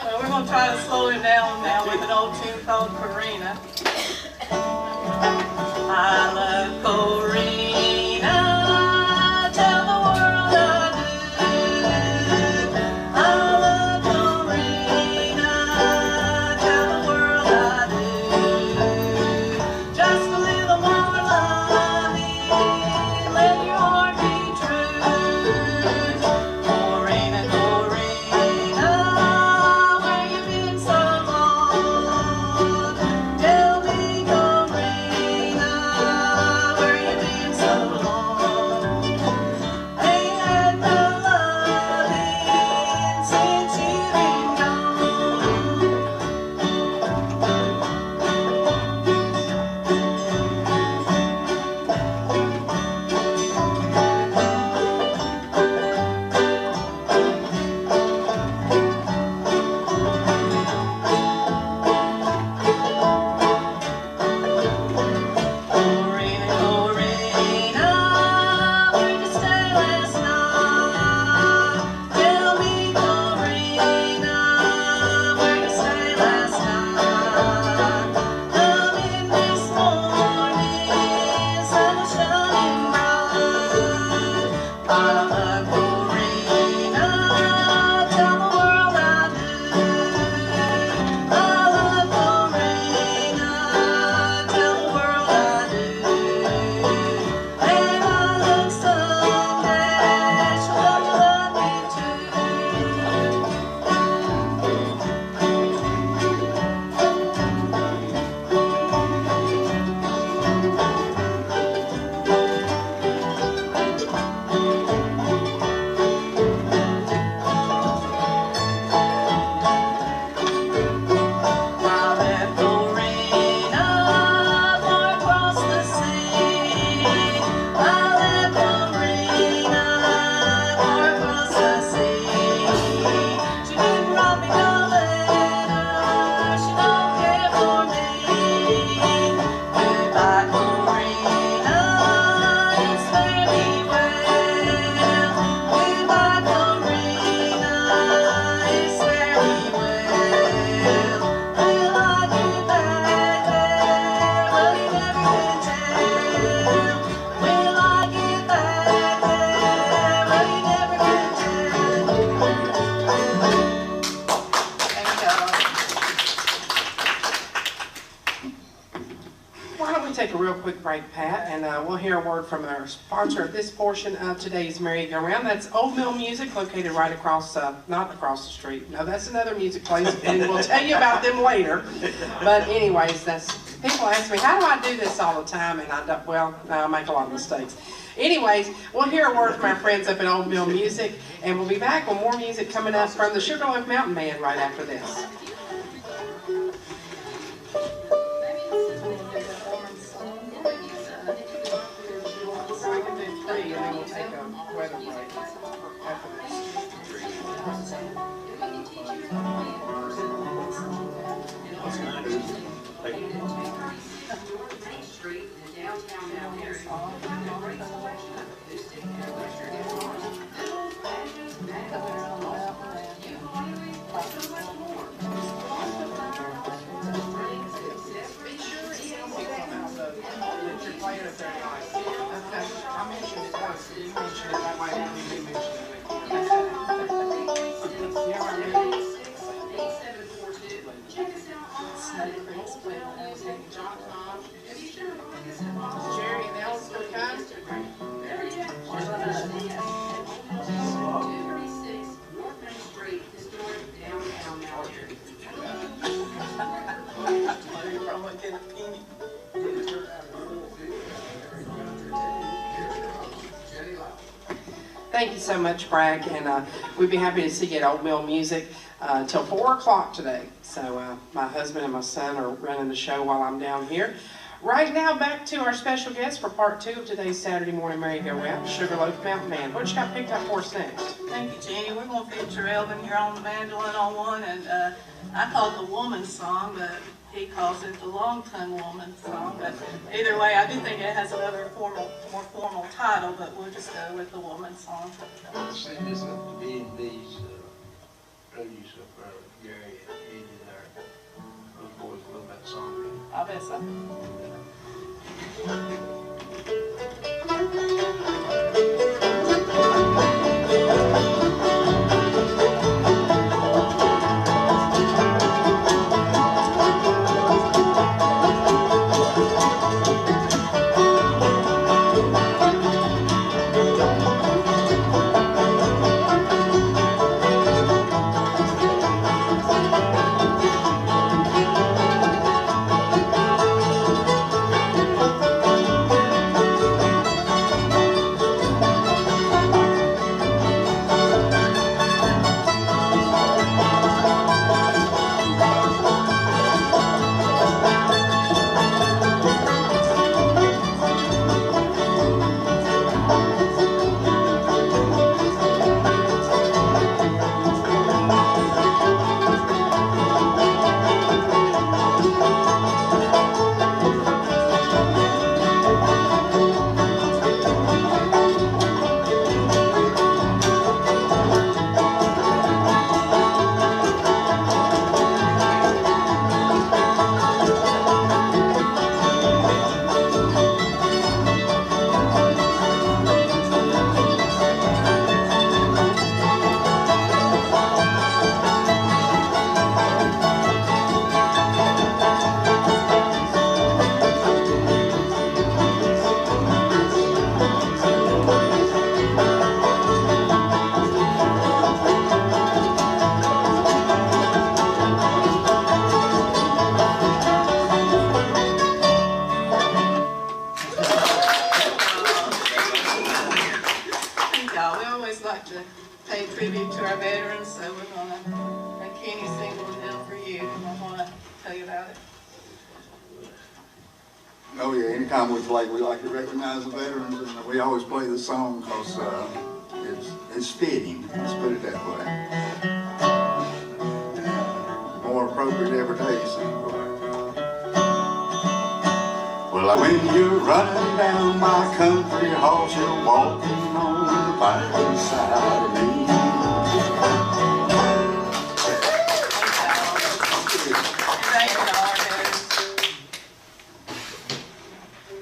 Well, we're going to try to slow him down now with an old tune called Corina. I love Corina, tell the world I do. I love Corina, tell the world I do. Just a little more loving, let your heart be true. Corina, Corina, where you been so long? Tell me, Corina, where you why don't we take a real quick break, Pat, and we'll hear a word from our sponsor of this portion of today's merry-go-round. That's Old Mill Music, located right across, not across the street. No, that's another music place, and we'll tell you about them later. But anyways, people ask me, how do I do this all the time? And I don't, well, I make a lot of mistakes. Anyways, we'll hear a word from our friends up at Old Mill Music, and we'll be back with more music coming up from the Sugarloaf Mountain Band right after this. Thank you so much, Bragg, and we'd be happy to see you at Old Mill Music till 4 o'clock today. So my husband and my son are running the show while I'm down here. Right now, back to our special guest for part 2 of today's Saturday morning merry-go-round, Sugarloaf Mountain Band. What you got picked up for us next? Thank you, Jenny. We're going to feature Elvin here on the mandolin on one, and I call it the woman song, but he calls it the long-tongue woman song. But either way, I do think it has another more formal title, but we'll just go with the woman song. I'll send this up to B&B's producer, Gary and Eddie there. Those boys will know about the song. I bet so. Oh yeah, anytime we play, we like to recognize the veterans, and we always play the song because it's fitting, let's put it that way. More appropriate every day, it seems like. Well, when you're running down my country horse, you're walking on the back side of me.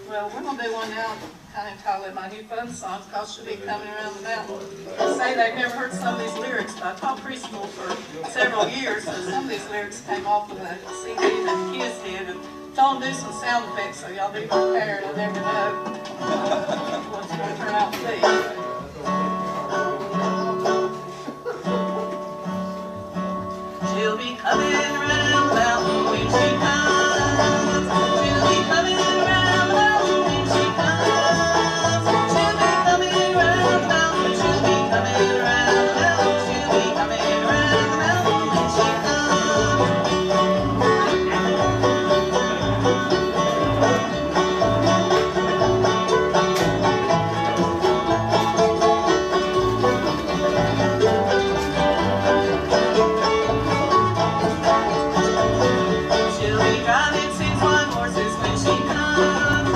Well, we're going to do one now, kind of entitled My New Fun Songs, because she'll be coming around the mountain. They say they've never heard some of these lyrics, but I taught preschool for several years, so some of these lyrics came off of a CD that the kids did, and told gonna do some sound effects, so y'all be prepared. I never know what's gonna turn out to be. She'll be coming around the mountain when she comes. She'll be coming around the mountain when she comes. She'll be coming around the mountain. She'll be coming around the mountain. She'll be coming around the mountain when she She'll be driving 6 white horses when she comes.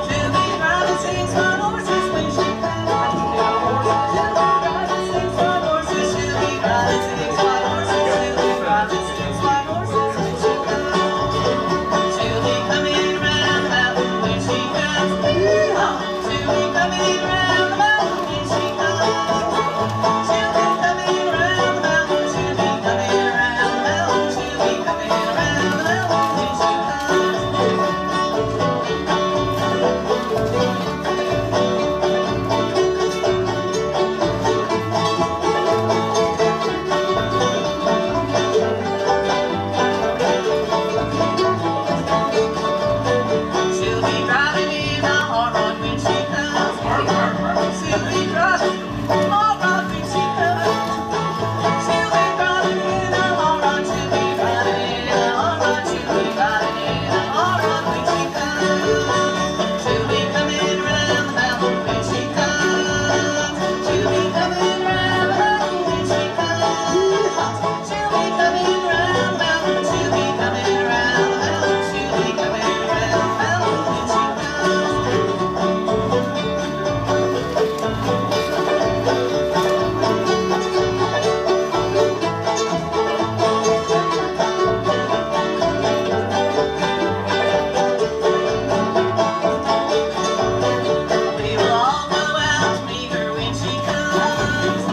She'll be driving 6 white horses when she comes. She'll be driving 6 white horses. She'll be driving 6 white horses. She'll be driving 6 white horses when she comes. She'll be coming around the mountain when she comes. She'll be coming around the mountain when she comes. She'll be coming around the mountain. She'll be coming around the mountain. She'll be coming around the mountain when she She'll be driving in a hard rod when she comes. She'll be driving a hard rod when she comes. She'll be driving in a hard rod. She'll be driving in a hard rod. She'll be driving in a hard rod when she comes. She'll be coming around the mountain when she comes. She'll be coming around the mountain when she comes. She'll be coming around the mountain. She'll be coming around the mountain. She'll be coming around the mountain when she comes. We will all go out to meet her when she comes.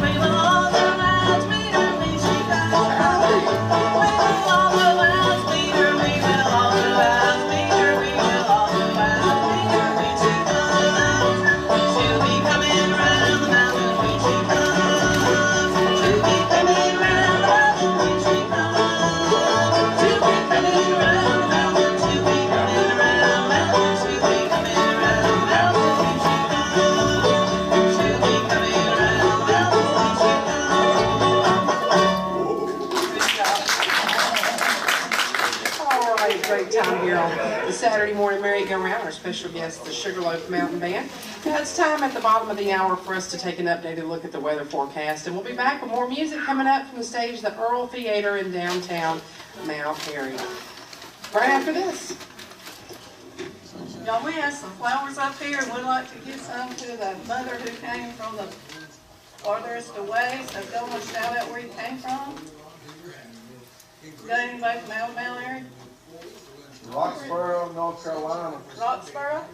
We will all go out to meet her when she comes. We will all go out to meet her. We will all go out to meet her. We will all go out to meet her when she comes. She'll be coming around the mountain when she comes. She'll be coming around the mountain when she comes. She'll be coming around the mountain. She'll be coming around the mountain. She'll be coming around the mountain when she comes. She'll be coming around the mountain when she comes. Good job. All right, great time here on the Saturday morning merry-go-round. Our special guest, the Sugarloaf Mountain Band. Now it's time at the bottom of the hour for us to take an updated look at the weather forecast, and we'll be back with more music coming up from the stage of the Earl Theater in downtown Mount Airy. Right after this. Y'all, we have some flowers up here, and we'd like to give some to the mother who came from the farthest away, so go and shout out where you came from. Got anybody from Alabama area? Roxboro, North Carolina. Roxboro?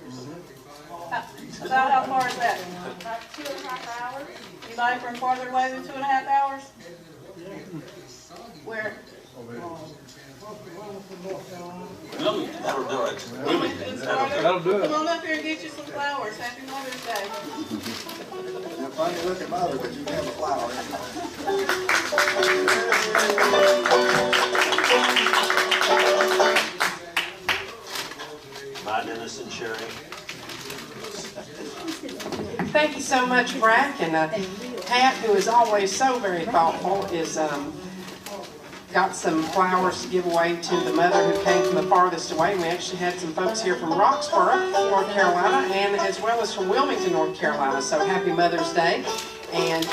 About how far is that? About 2.5 hours. Anybody from farther away than 2.5 hours? Where? That'll do it. That'll do it. Come on up here and get you some flowers. Happy Mother's Day. You're a funny looking mother, but you can have a flower. My innocent Sherry. Thank you so much, Brack, and Pat, who is always so very thoughtful, is got some flowers to give away to the mother who came from the farthest away. We actually had some folks here from Roxboro, North Carolina, and as well as from Wilmington, North Carolina. So happy Mother's Day, and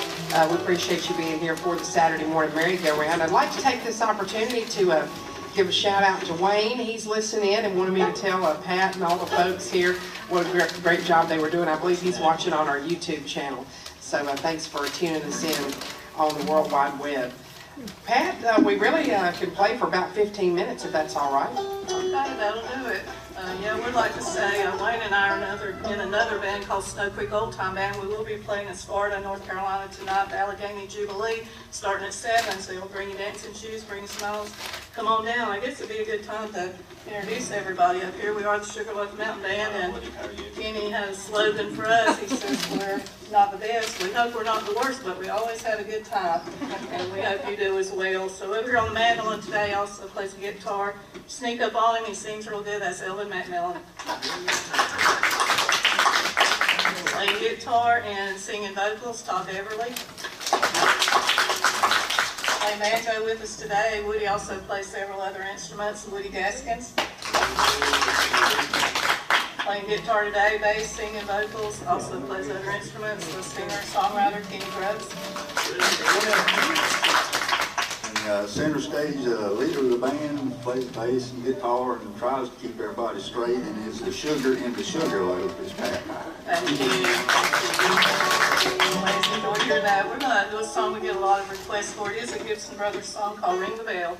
we appreciate you being here for the Saturday morning merry-go-round. I'd like to take this opportunity to give a shout out to Wayne. He's listening in and wanted me to tell Pat and all the folks here what a great job they were doing. I believe he's watching on our YouTube channel. So thanks for tuning us in on the World Wide Web. Pat, we really can play for about 15 minutes if that's all right. Okay, that'll do it. Yeah, we'd like to say Wayne and I are in another band called Snow Creek Old Time Band. We will be playing in Sparta, North Carolina tonight, the Allegheny Jubilee, starting at 7. So you'll bring your dancing shoes, bring your smiles, come on down. I guess it'd be a good time to introduce everybody up here. We are the Sugarloaf Mountain Band, and Kenny has a slogan for us. He says we're not the best. We hope we're not the worst, but we always have a good time, and we hope you do as well. So over here on the mandolin today, also plays a guitar. Sneak up on him, he sings real good. That's Elvin McMillan. Playing guitar and singing vocals, Todd Everly. Playing banjo with us today. Woody also plays several other instruments, Woody Gaskins. Playing guitar today, bass, singing vocals, also plays other instruments, the singer-songwriter Kenny Grubbs. And center stage, leader of the band, plays bass and guitar and tries to keep everybody straight, and is the sugar in the Sugarloaf is Pat. Thank you. Ladies, enjoy hearing that. We're going to do a song we get a lot of requests for. It is a Gibson Brothers song called Ring the Bell.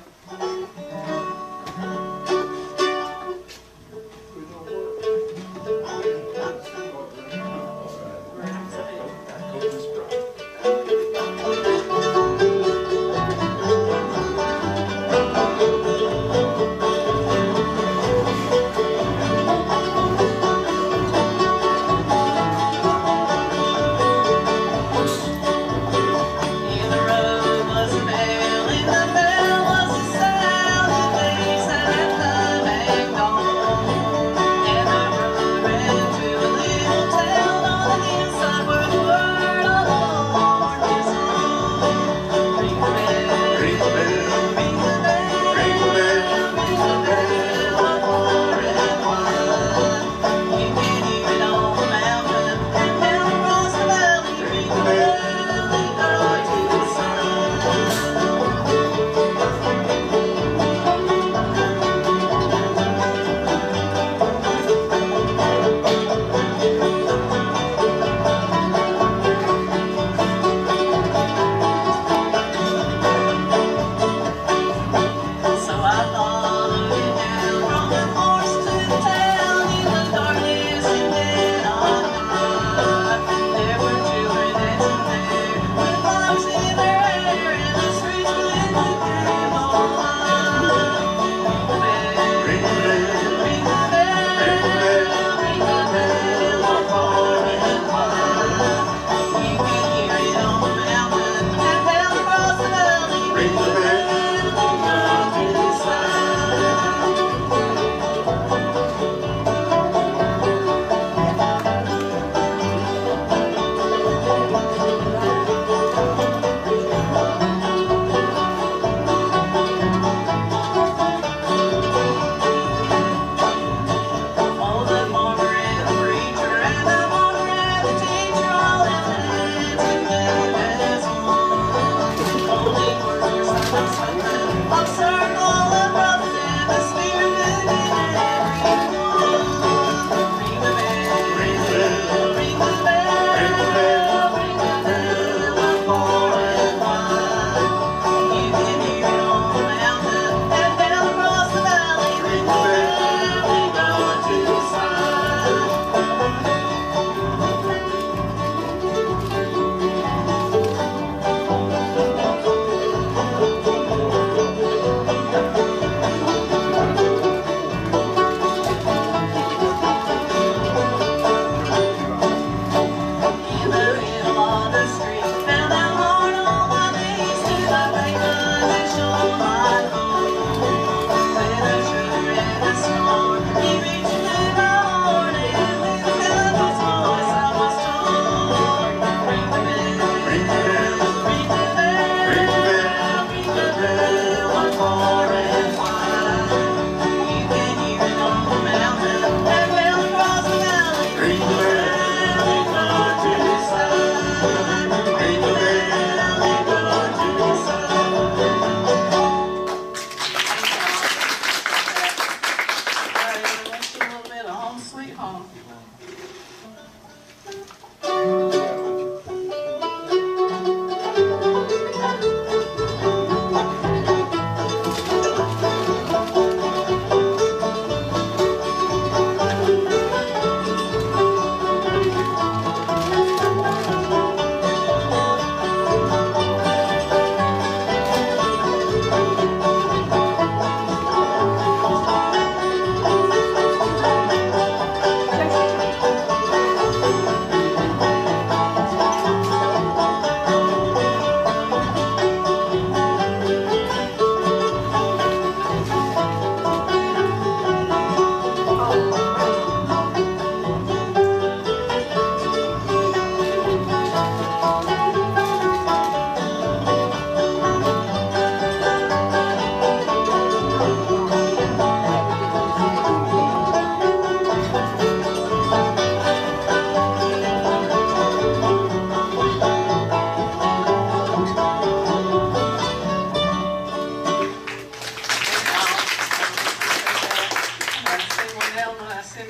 In the road was a bell, in the bell was a sound,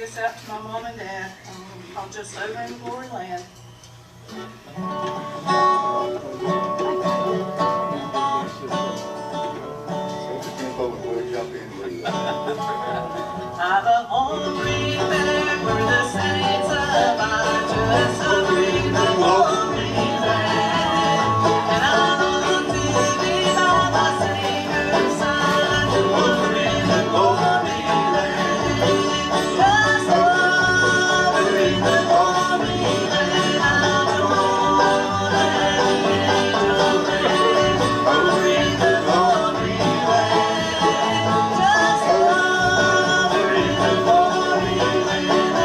this out to my mom and dad. I'm just over in glory land. I've a home breathe back where the saints abide to us a breathe the glory land. And I long to be by my Savior's side to glory the glory land. Just over in the glory land, I'm drawn and the angel land. Over in the glory land, just over in the glory land,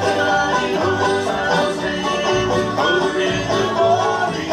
everybody knows I'll stand. Over in the glory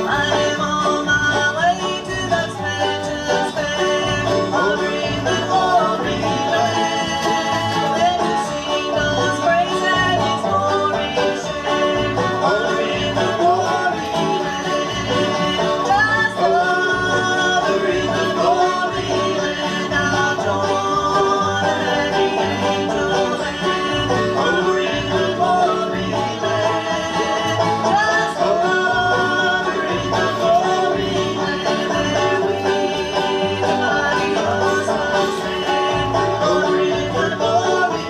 I'm on my way to those mansions there, over in the glory land. Let me sing those praise and His glory share, over in the glory land. Just over in the glory land, I'll join the angel land, over in the glory land. Just over in the glory land, there we everybody knows I'll stand. Over in the glory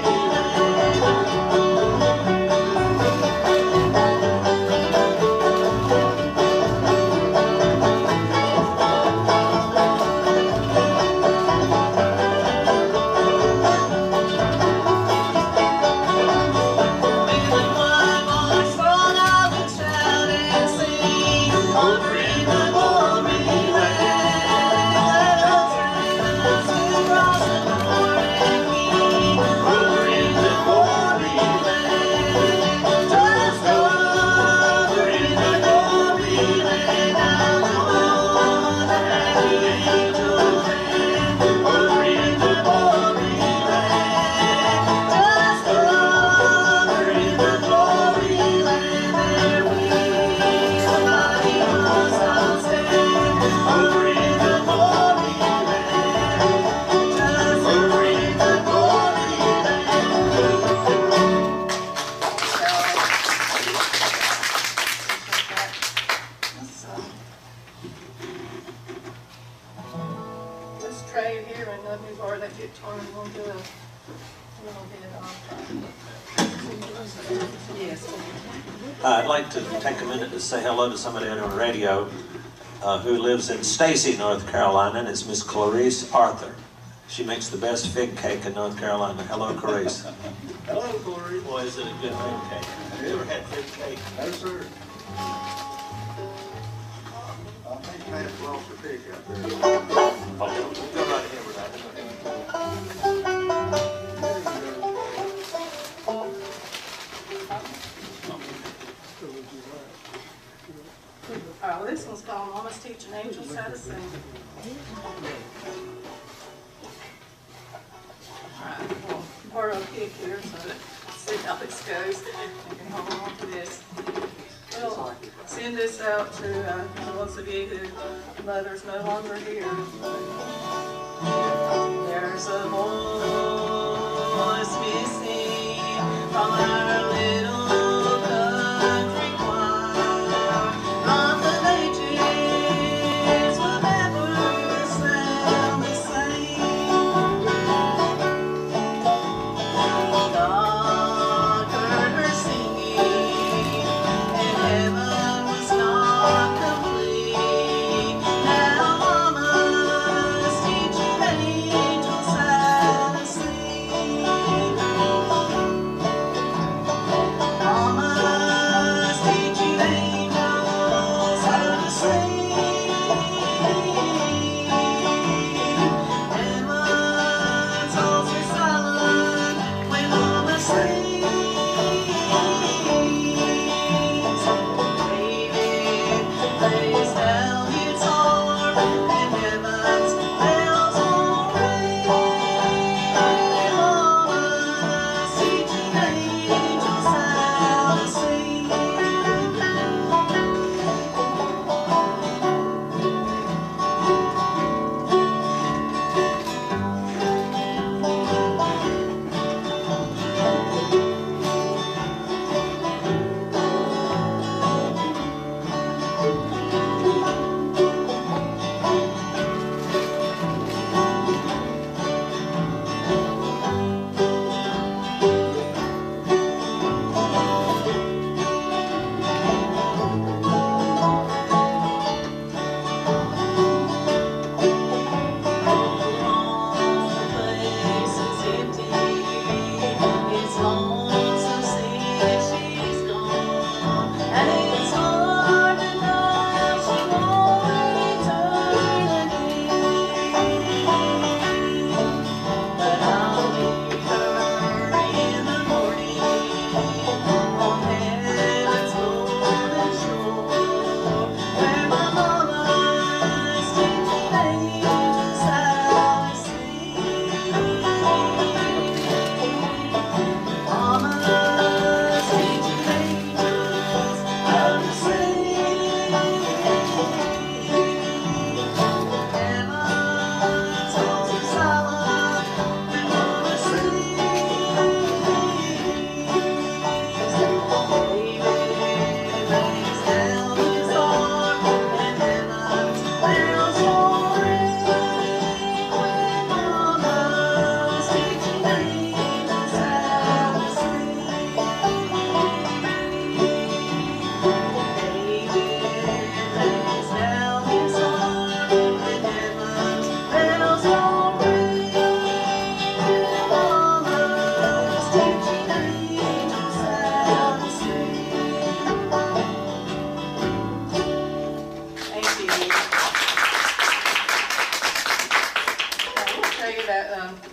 with the one voice strong, I will shout and sing. Over in the glory land, let us rise to cross the Lord and King. Over in the glory land, just over in the glory land, I'll join the happy angel land. Over in the glory land, just over in the glory land, there we somebody knows I'll stand. Over in the glory land, just over in the glory Let's trade here and let me borrow that guitar and we'll do a little bit of. Yes. I'd like to take a minute to say hello to somebody on the radio who lives in Stacy, North Carolina, and it's Miss Clarice Arthur. She makes the best fig cake in North Carolina. Hello, Clarice. Hello, Corey. Boy, is it a good fig cake. Have you ever had fig cake? No, sir. I think Pat lost her pick out there. Okay, we'll go right ahead with that. Oh, this one's called Mama's Teaching Angels How to Sing. Alright, we'll borrow a pick here so that see how this goes. You can hold on to this. We'll send this out to those of you who mother's no longer here. There's a voice missing from our little country choir. From the ages will never sound the same. God heard her singing, and heaven was not complete. Now Mama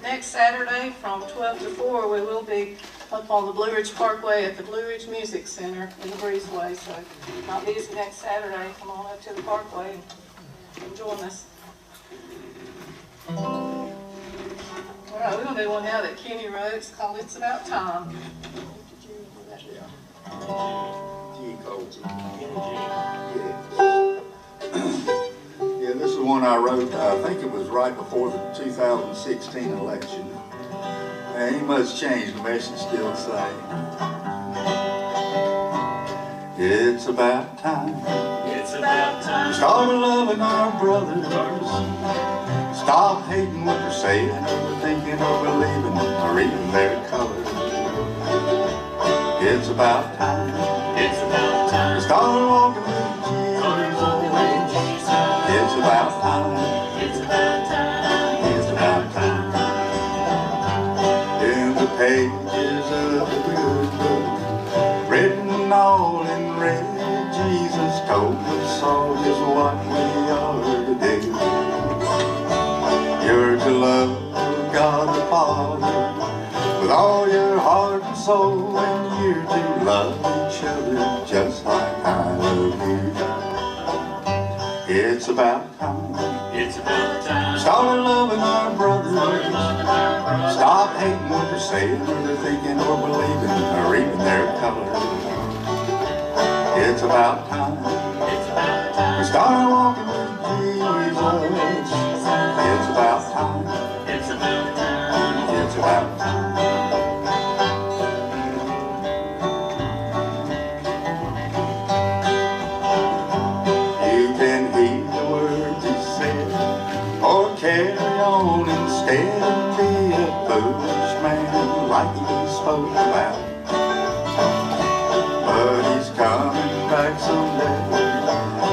Next Saturday from 12 to 4, we will be up on the Blue Ridge Parkway at the Blue Ridge Music Center in the Breezeway. So not busy next Saturday. Come on up to the Parkway and join us. All right, we're going to do one now that Kenny wrote. It's called It's About Time. Yeah, this is one I wrote, I think it was right before the 2016 election. Ain't much changed, the message still the same. It's about time. It's about time. Start loving our brothers. Stop hating what they're saying, or thinking, or believing, or even their colors. It's about time. It's about time. Start walking with Jesus. It's about time. It's about time. It's about time. In the pages of the good book, written all in red, Jesus told us all just what we are to do. You're to love God the Father with all your heart and soul, and you're to love each other just like I love you. It's about time. It's about time. Start loving our brothers. Stop hating what they're saying, or they're thinking, or believing, or even their color. It's about time. It's about time. We start walking with Jesus. It's about time. It's about time. It's about time. You can heed the words he said, or carry on instead and be a foolish man like he spoke about. But he's coming back someday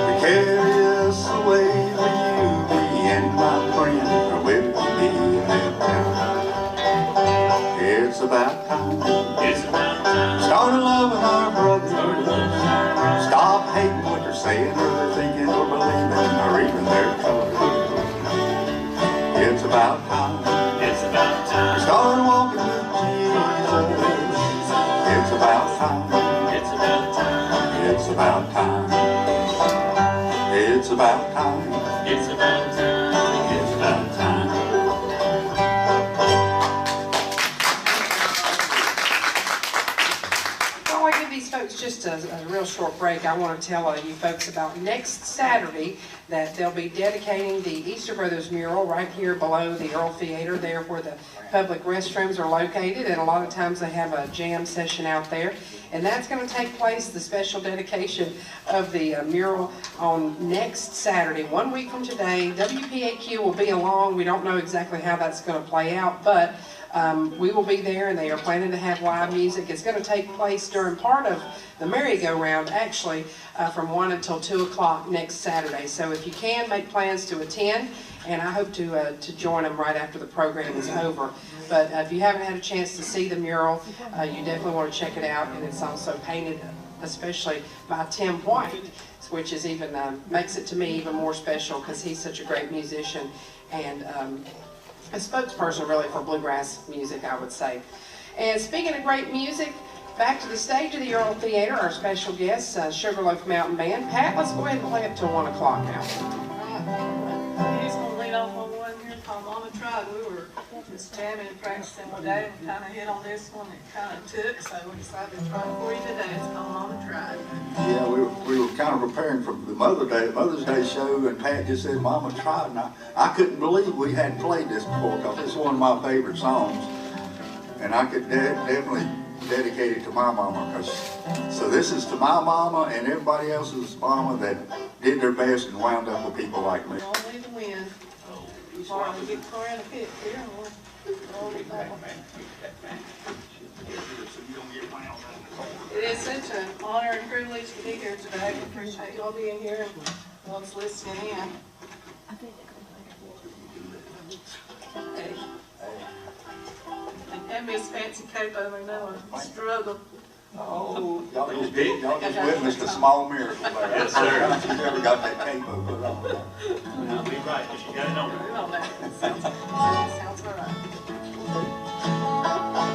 to carry us away. Will you be in, my friend, or will you be left out? It's about time. It's about time. Start loving our brothers. Stop hating what they're saying, or they're thinking, or believing, or even their color. It's about time. It's about time. Start walking with Jesus. It's about time. It's about time. It's about time. It's about time. It's about time. It's about time. Before I give these folks just a real short break, I want to tell you folks about next Saturday that they'll be dedicating the Easter Brothers mural right here below the Earl Theater, there where the public restrooms are located, and a lot of times they have a jam session out there. And that's going to take place, the special dedication of the mural, on next Saturday, 1 week from today. WPAQ will be along. We don't know exactly how that's going to play out, but we will be there, and they are planning to have live music. It's going to take place during part of the merry-go-round, actually, from 1 until 2 o'clock next Saturday. So if you can, make plans to attend, and I hope to join them right after the program is over. But if you haven't had a chance to see the mural, you definitely want to check it out, and it's also painted especially by Tim White, which is even makes it to me even more special because he's such a great musician and a spokesperson really for bluegrass music, I would say. And speaking of great music, back to the stage of the Earl Theater, our special guest, Sugarloaf Mountain Band. Pat, let's go ahead and play up till 1 o'clock now. He's going to lead off on one here called Mama Tried. We were just jamming and practicing one day and kind of hit on this one. It kind of took, so we decided to try it for you today. It's called Mama Tried. Yeah, we were kind of preparing for the Mother's Day show, and Pat just said, Mama Tried. And I couldn't believe we hadn't played this before, because it's one of my favorite songs. And I could definitely dedicate it to my mama. So this is to my mama and everybody else's mama that did their best and wound up with people like me. Only the wind. Tomorrow we get far in the pit here, and we'll get back. It is such an honor and privilege to be here today. We appreciate y'all being here and those listening in. Hand me his fancy cape over now. I struggle. Oh, y'all just witnessed a small miracle there. Yes, sir. She's never got that cape over on. I'll be right, but you got it on. No, that sounds all right.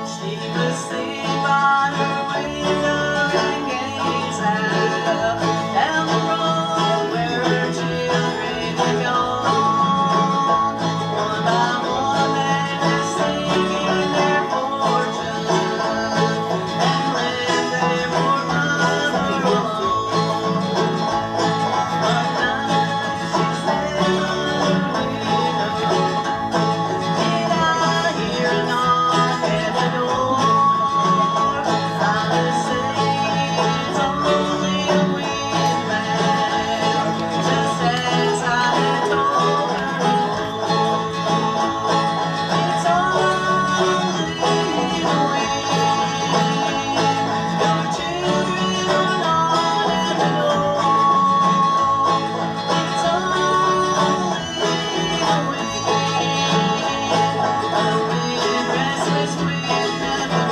She was sitting by her window and gazed out down the road where her children had gone. One by one they were singing their fortunes and left their poor mother alone. One night she sat by her window. Did I hear a knock at the door? I was saying it's only a windbag, just as I had told her before. It's only a wind. Your children are not at the door. It's only a wind. Restless wind never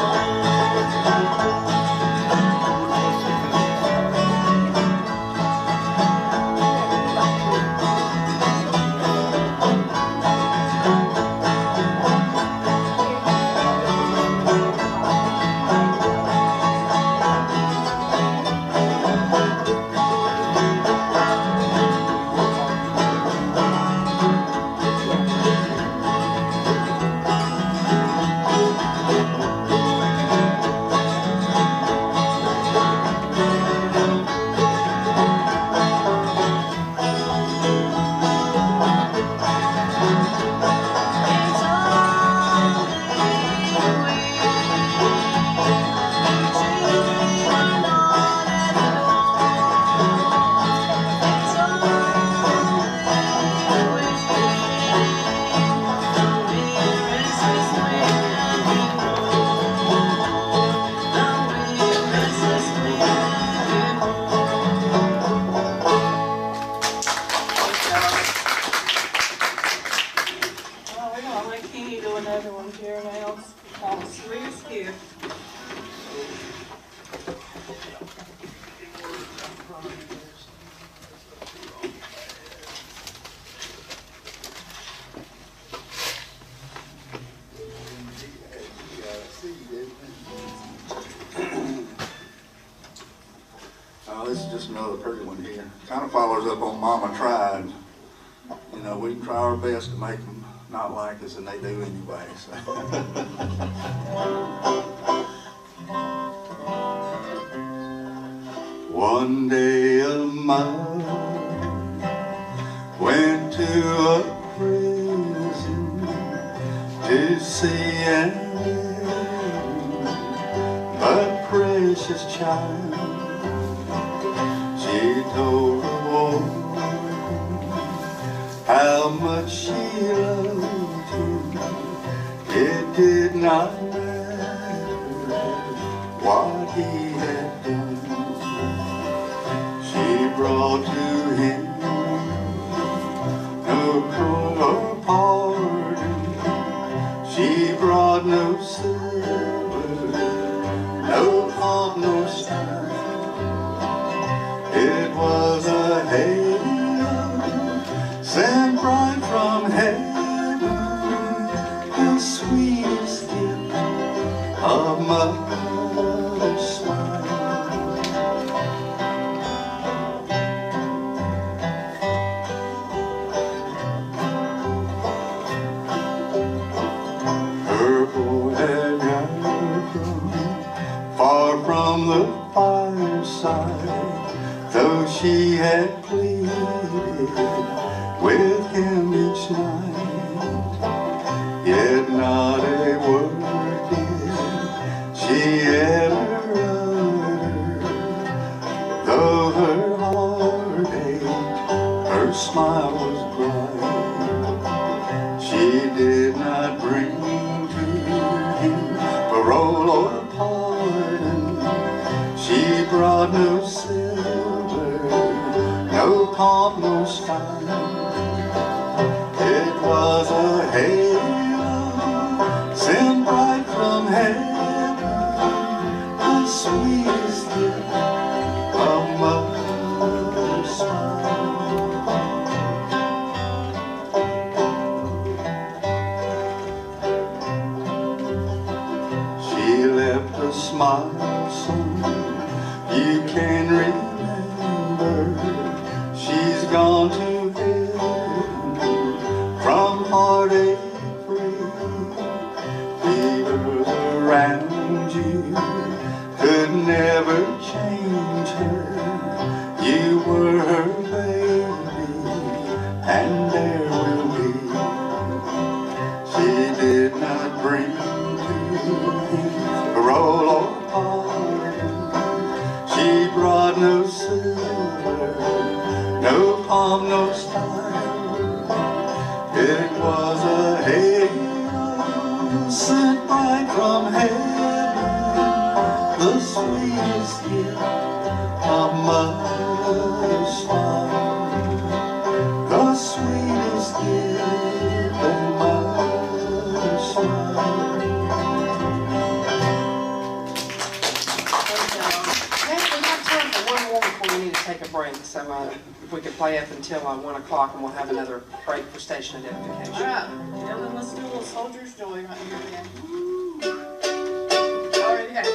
we're gonna let Kenny do another one here now. It's called the Sweetest Gift. This is just another pretty one here. Kind of follows up on Mama Tried. You know, we try our best to make them not like us, and they do anyway. So. One day a mother went to a prison to see and live, but precious child, she told the woman how much she loved him. It did not matter what he had done. She brought to him no crown or pardon. She brought no silver, no pomp, no style. It was a halo sent right from heaven, the sweetest gift of mother's smile. Her boy had got from far from the fireside, though she had pleaded with him each night, yet not a word did she ever utter. Though her heart ached, her smile was bright. She did not bring to him parole or pardon. She brought no silver, no pomp, no style. It was a halo sent right from smile, son, you can remember. She's gone to heaven from heartache free. People around you could never change her. You were her baby, and there will be. She did not bring to him a roll or pardon. She brought no silver, no pomp, no style. It was a halo sent right from heaven, the sweetest gift of mother's smile, the sweetest gift of mother's smile. Hey, we have time for one more before we need to take a break. So if we could play up until 1 o'clock, and we'll have another break for station identification. All right, well, then let's do a little Soldier's Joy right here again. Already happy.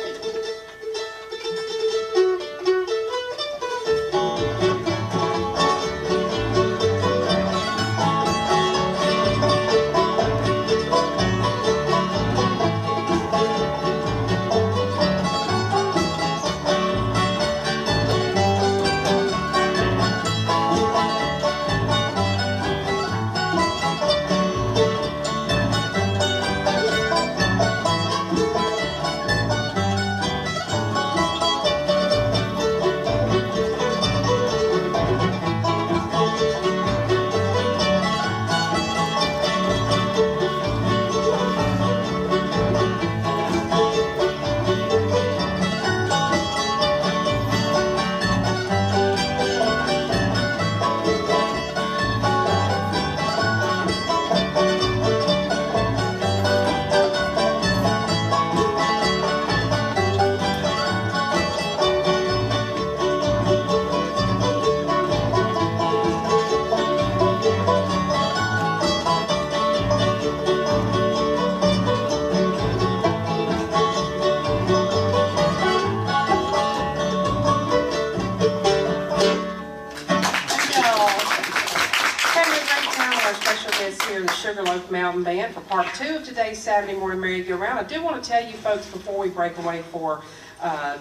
Mountain Band for part 2 of today's Saturday morning merry-go-round. I do want to tell you folks before we break away for a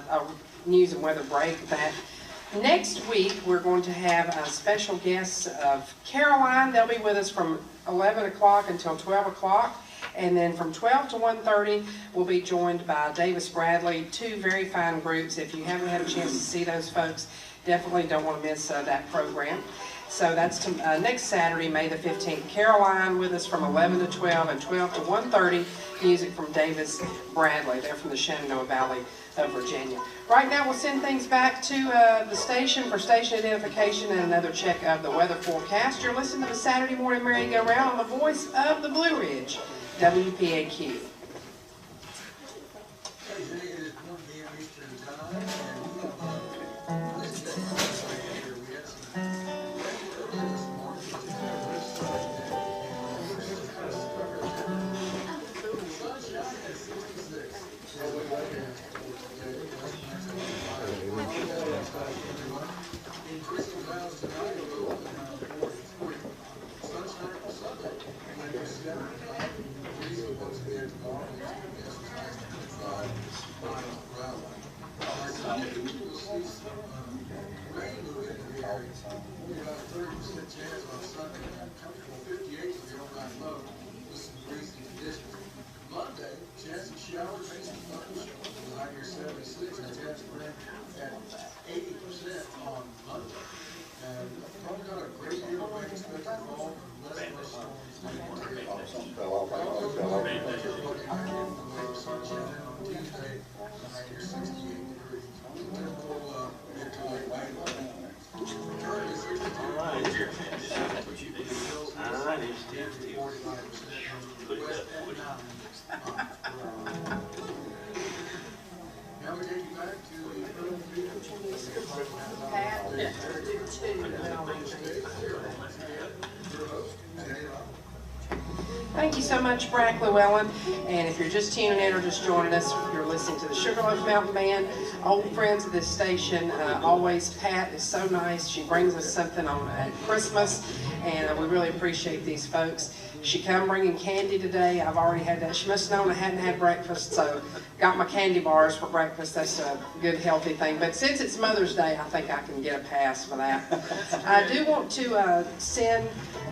news and weather break that next week we're going to have a special guest of Caroline. They'll be with us from 11 o'clock until 12 o'clock. And then from 12 to 1:30, we'll be joined by Davis Bradley, 2 very fine groups. If you haven't had a chance to see those folks, definitely don't want to miss that program. So that's next Saturday, May the 15th. Caroline with us from 11 to 12 and 12 to 1:30. Music from Davis Bradley. They're from the Shenandoah Valley of Virginia. Right now, we'll send things back to the station for station identification and another check of the weather forecast. You're listening to the Saturday morning merry-go-round on the voice of the Blue Ridge, WPAQ. Monday, chance of showers, maybe some thunderstorms. High near 76, and chance for rain at 80% on Monday. And probably not a great deal of rain expected at all. Less and less storms. Sunshine on Tuesday, high near 68 degrees. Typical mid to late May. Currently 62 degrees. Now we take you back to Thank you so much, Brack Llewellyn. And if you're just tuning in or just joining us, you're listening to the Sugarloaf Mountain Band, old friends of this station. Always, Pat is so nice. She brings us something on at Christmas, and we really appreciate these folks. She come bringing candy today. I've already had that. She must have known I hadn't had breakfast, so got my candy bars for breakfast. That's a good, healthy thing. But since it's Mother's Day, I think I can get a pass for that. I do want to send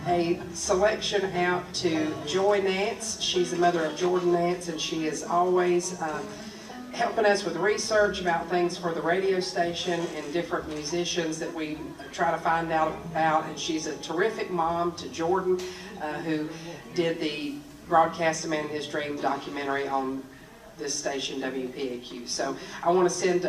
a selection out to Joy Nance. She's the mother of Jordan Nance, and she is always helping us with research about things for the radio station and different musicians that we try to find out about. And she's a terrific mom to Jordan, who did the Broadcast A Man His Dream documentary on this station, WPAQ. So I want to send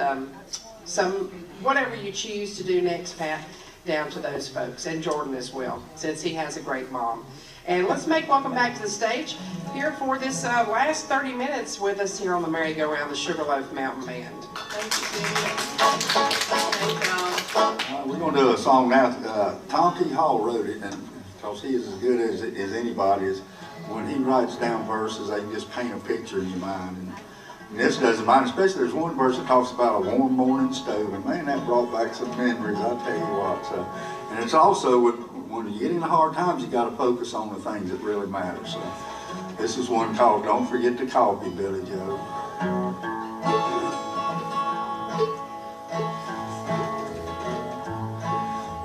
some, whatever you choose to do next, Pat, down to those folks, and Jordan as well, since he has a great mom. And let's make welcome back to the stage here for this last 30 minutes with us here on the merry-go-round, the Sugarloaf Mountain Band. Thank you, Jenny. We're going to do a song now. Tom T. Hall wrote it, and because he is as good as anybody. Is when he writes down verses, they can just paint a picture in your mind. And this doesn't mind, especially there's one verse that talks about a warm morning stove, and man, that brought back some memories, I'll tell you what. So, and it's also, when you get into hard times, you got to focus on the things that really matter. So this is one called Don't Forget the Coffee, Billy Joe.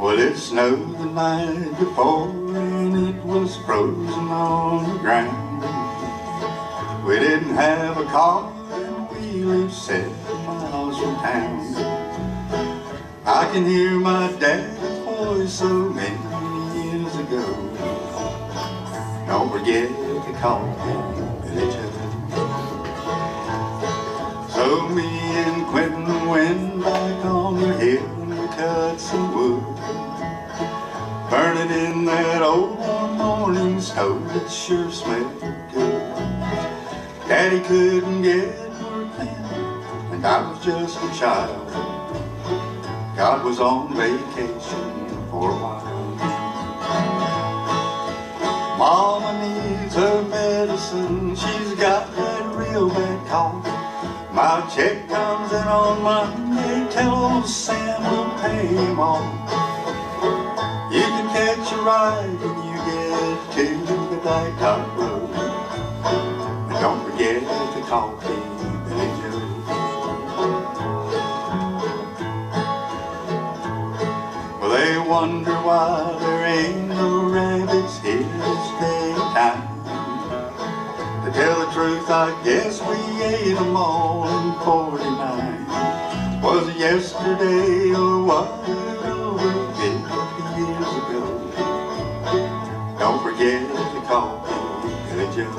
Well, it snowed the night before, and it was frozen on the ground. We didn't have a car, and we lived 7 miles from town. I can hear my dad's voice so many years ago. Don't forget to call him Billy Joe. So me and Quentin went back on the hill and we cut some wood, burning in that old warm morning stove that sure smelled good. Daddy couldn't get work then, and I was just a child. God was on vacation for a while. Mama needs her medicine, she's got that real bad cough. My check comes in on Monday, tell old Sam we'll pay him off. You can catch a ride when you get to the Blacktop Road. And don't forget the coffee, Billy Joe. Well, they wonder why there ain't no rabbits here this day and time. To tell the truth, I guess we ate them all in 49. Was it yesterday or was it over 50 years ago? Don't forget the coffee, Billy Joe.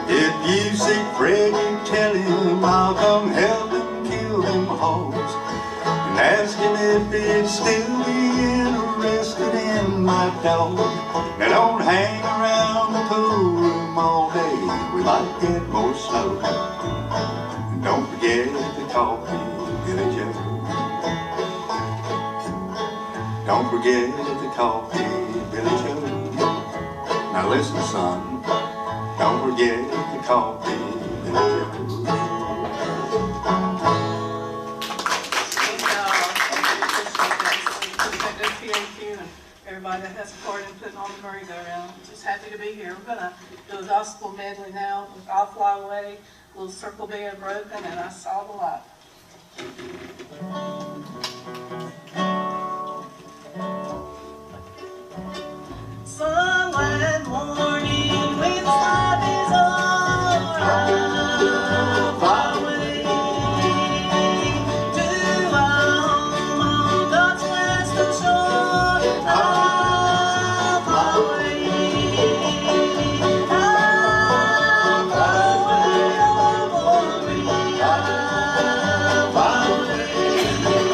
If you see Fred, you tell him I'll come help him kill them hogs, and ask him if he'd still be interested in my dog. Now don't hang around the pool room all day, we might get more snow. And don't forget the coffee, Billy Joe. Don't forget the coffee, Billy Joe. Now listen, son, don't forget the coffee, Billy Joe. WPAQ and everybody that has a part in putting on the merry-go-round. Just happy to be here. We're going to do a gospel medley now with I'll Fly Away, Little Circle Being Broken, and I Saw the Light. Sunlight morning when the light is all right, fly away to our home on God's western shore. I'll fly away, I'll fly away, oh glory, I'll fly away.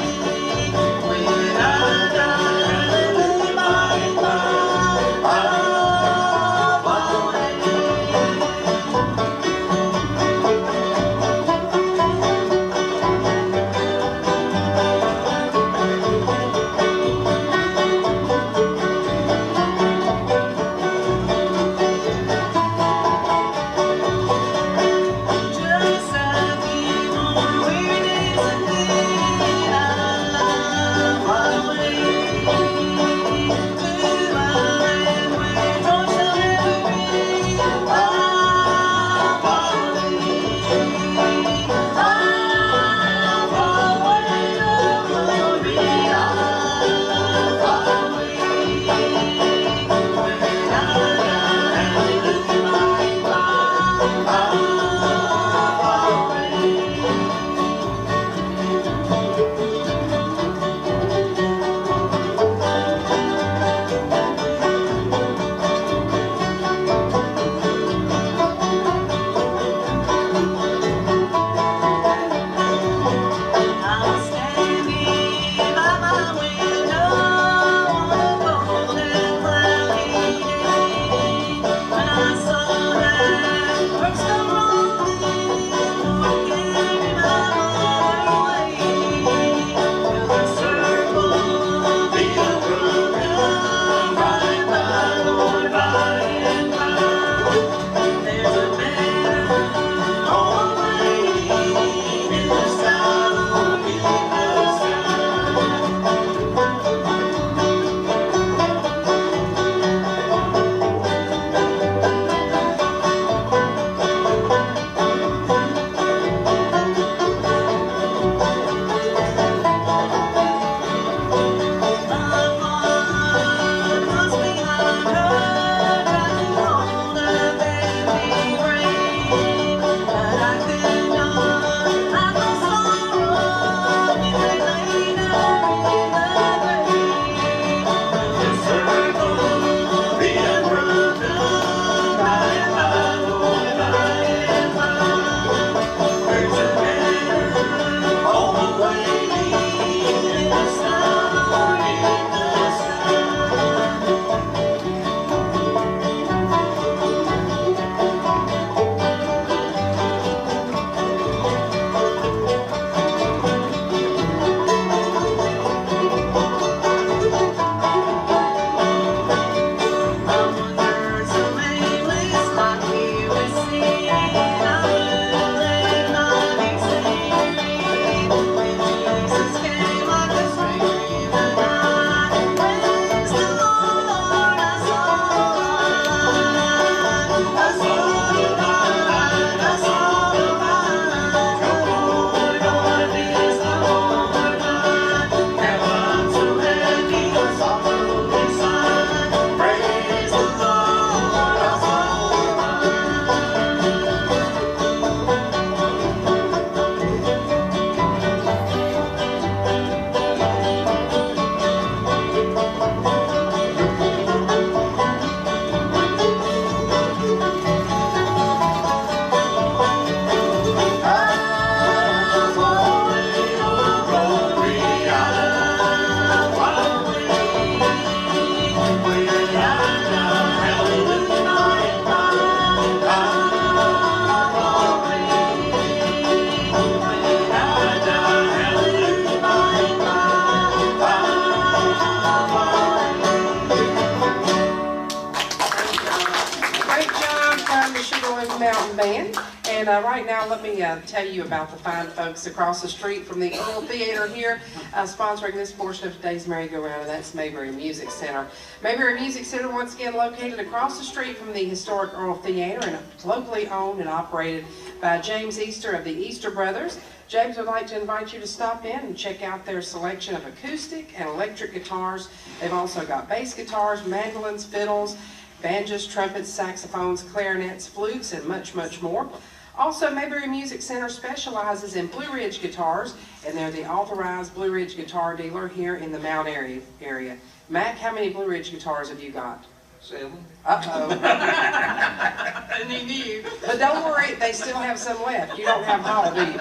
I'm the Sugarloaf Mountain Band, and right now let me tell you about the fine folks across the street from the Earl Theater here, sponsoring this portion of today's merry-go-round, and that's Mayberry Music Center. Mayberry Music Center, once again located across the street from the historic Earl Theater, and locally owned and operated by James Easter of the Easter Brothers. James would like to invite you to stop in and check out their selection of acoustic and electric guitars. They've also got bass guitars, mandolins, fiddles, banjos, trumpets, saxophones, clarinets, flutes, and much, much more. Also, Mayberry Music Center specializes in Blue Ridge guitars, and they're the authorized Blue Ridge guitar dealer here in the Mount Airy area. Mac, how many Blue Ridge guitars have you got? 7. Uh-oh. And he knew. But don't worry, they still have some left. You don't have them all, do you?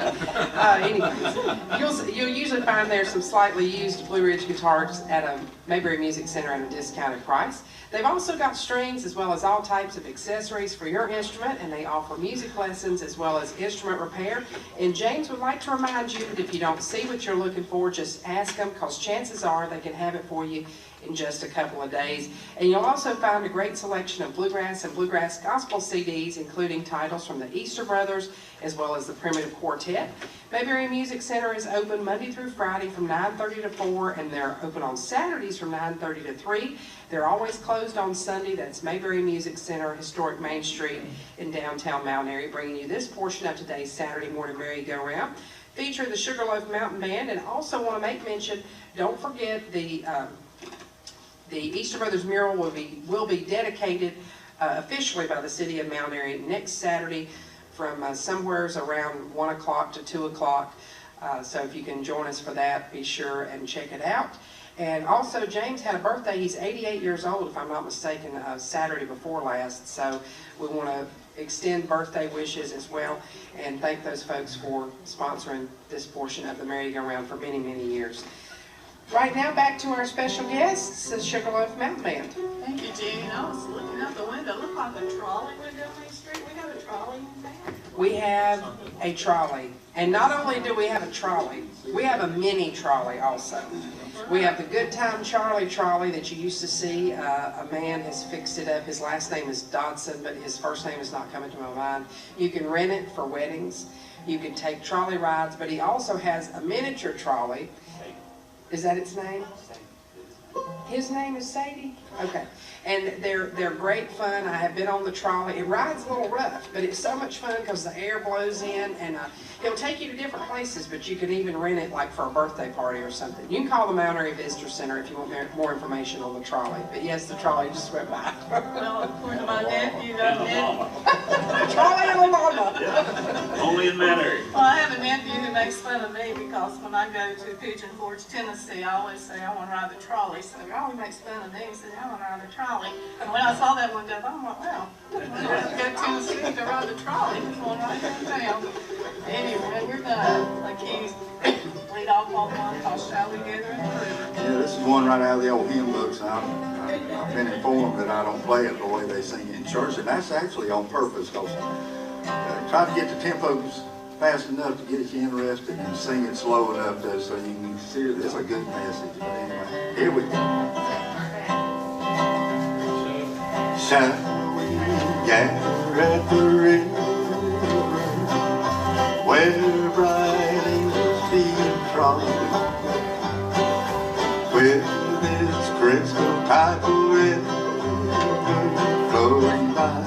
Anyways, you'll usually find there's some slightly used Blue Ridge guitars at a Mayberry Music Center at a discounted price. They've also got strings as well as all types of accessories for your instrument, and they offer music lessons as well as instrument repair. And James would like to remind you that if you don't see what you're looking for, just ask them, because chances are they can have it for you in just a couple of days. And you'll also find a great selection of bluegrass and bluegrass gospel CDs, including titles from the Easter Brothers as well as the Primitive Quartet. Mayberry Music Center is open Monday through Friday from 9:30 to 4, and they're open on Saturdays from 9:30 to 3. They're always closed on Sunday. That's Mayberry Music Center, historic Main Street in downtown Mount Airy, bringing you this portion of today's Saturday morning merry-go-round. Feature the Sugarloaf Mountain Band, and also want to make mention, don't forget the Easter Brothers mural will be dedicated officially by the city of Mount Airy next Saturday from somewheres around 1 o'clock to 2 o'clock. So if you can join us for that, be sure and check it out. And also, James had a birthday. He's 88 years old, if I'm not mistaken, Saturday before last. So we want to extend birthday wishes as well and thank those folks for sponsoring this portion of the merry-go-round for many, many years. Right now, back to our special guests, the Sugarloaf Mountain Band. Thank you, Jean. I was looking out the window. Looked like a trolley went down Main Street. We got a trolley in there. We have a trolley. And not only do we have a trolley, we have a mini trolley also. We have the Good Time Charlie trolley that you used to see. A man has fixed it up. His last name is Dodson, but his first name is not coming to my mind. You can rent it for weddings. You can take trolley rides, but he also has a miniature trolley. Is that its name? His name is Sadie? Okay. And they're great fun. I have been on the trolley. It rides a little rough, but it's so much fun because the air blows in, and it'll take you to different places, but you can even rent it like for a birthday party or something. You can call the Mount Airy Visitor Center if you want more information on the trolley. But yes, the trolley just went by. Well, according to my nephew, The trolley and the mama. Yeah. Only in Mount Airy. well, I have a nephew who makes fun of me because when I go to Pigeon Forge, Tennessee, I always say I want to ride the trolley. So he always makes fun of me. He says, I want to ride the trolley. And when I saw that one go, I thought, well, I'm going to go to Tennessee to ride the trolley. There's one right downtown. Anyway, we're going to accuse lead off on one called Shall We Gather in the River. Yeah, this is one right out of the old hymn books. I've been informed that I don't play it the way they sing it in church, and that's actually on purpose because try to get the tempos fast enough to get you interested and sing it slow enough so you can see it. It's a good message. But anyway, here we go. Shall we gather at the river where bright angels feed frolic with its crystal tidal river flowing by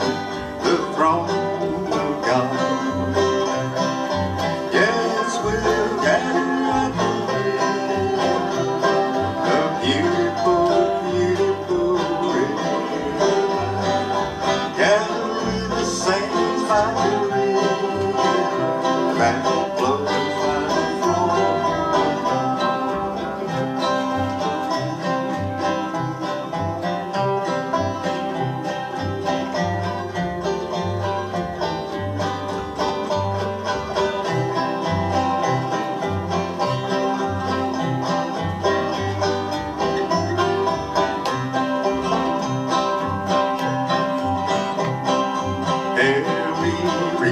the throne of God? Yes, we'll gather at the beautiful, beautiful river. Gather with the saints by the river that flows by the throne. Every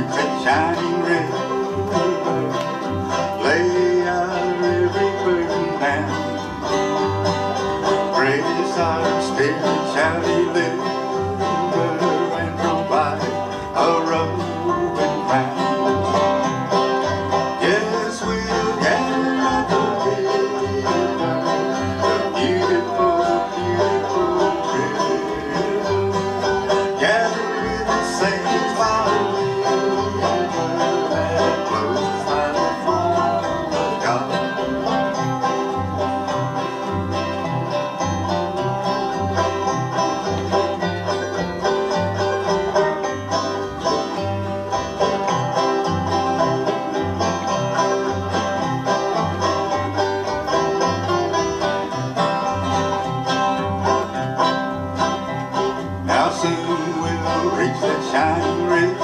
we'll reach that shining ridge.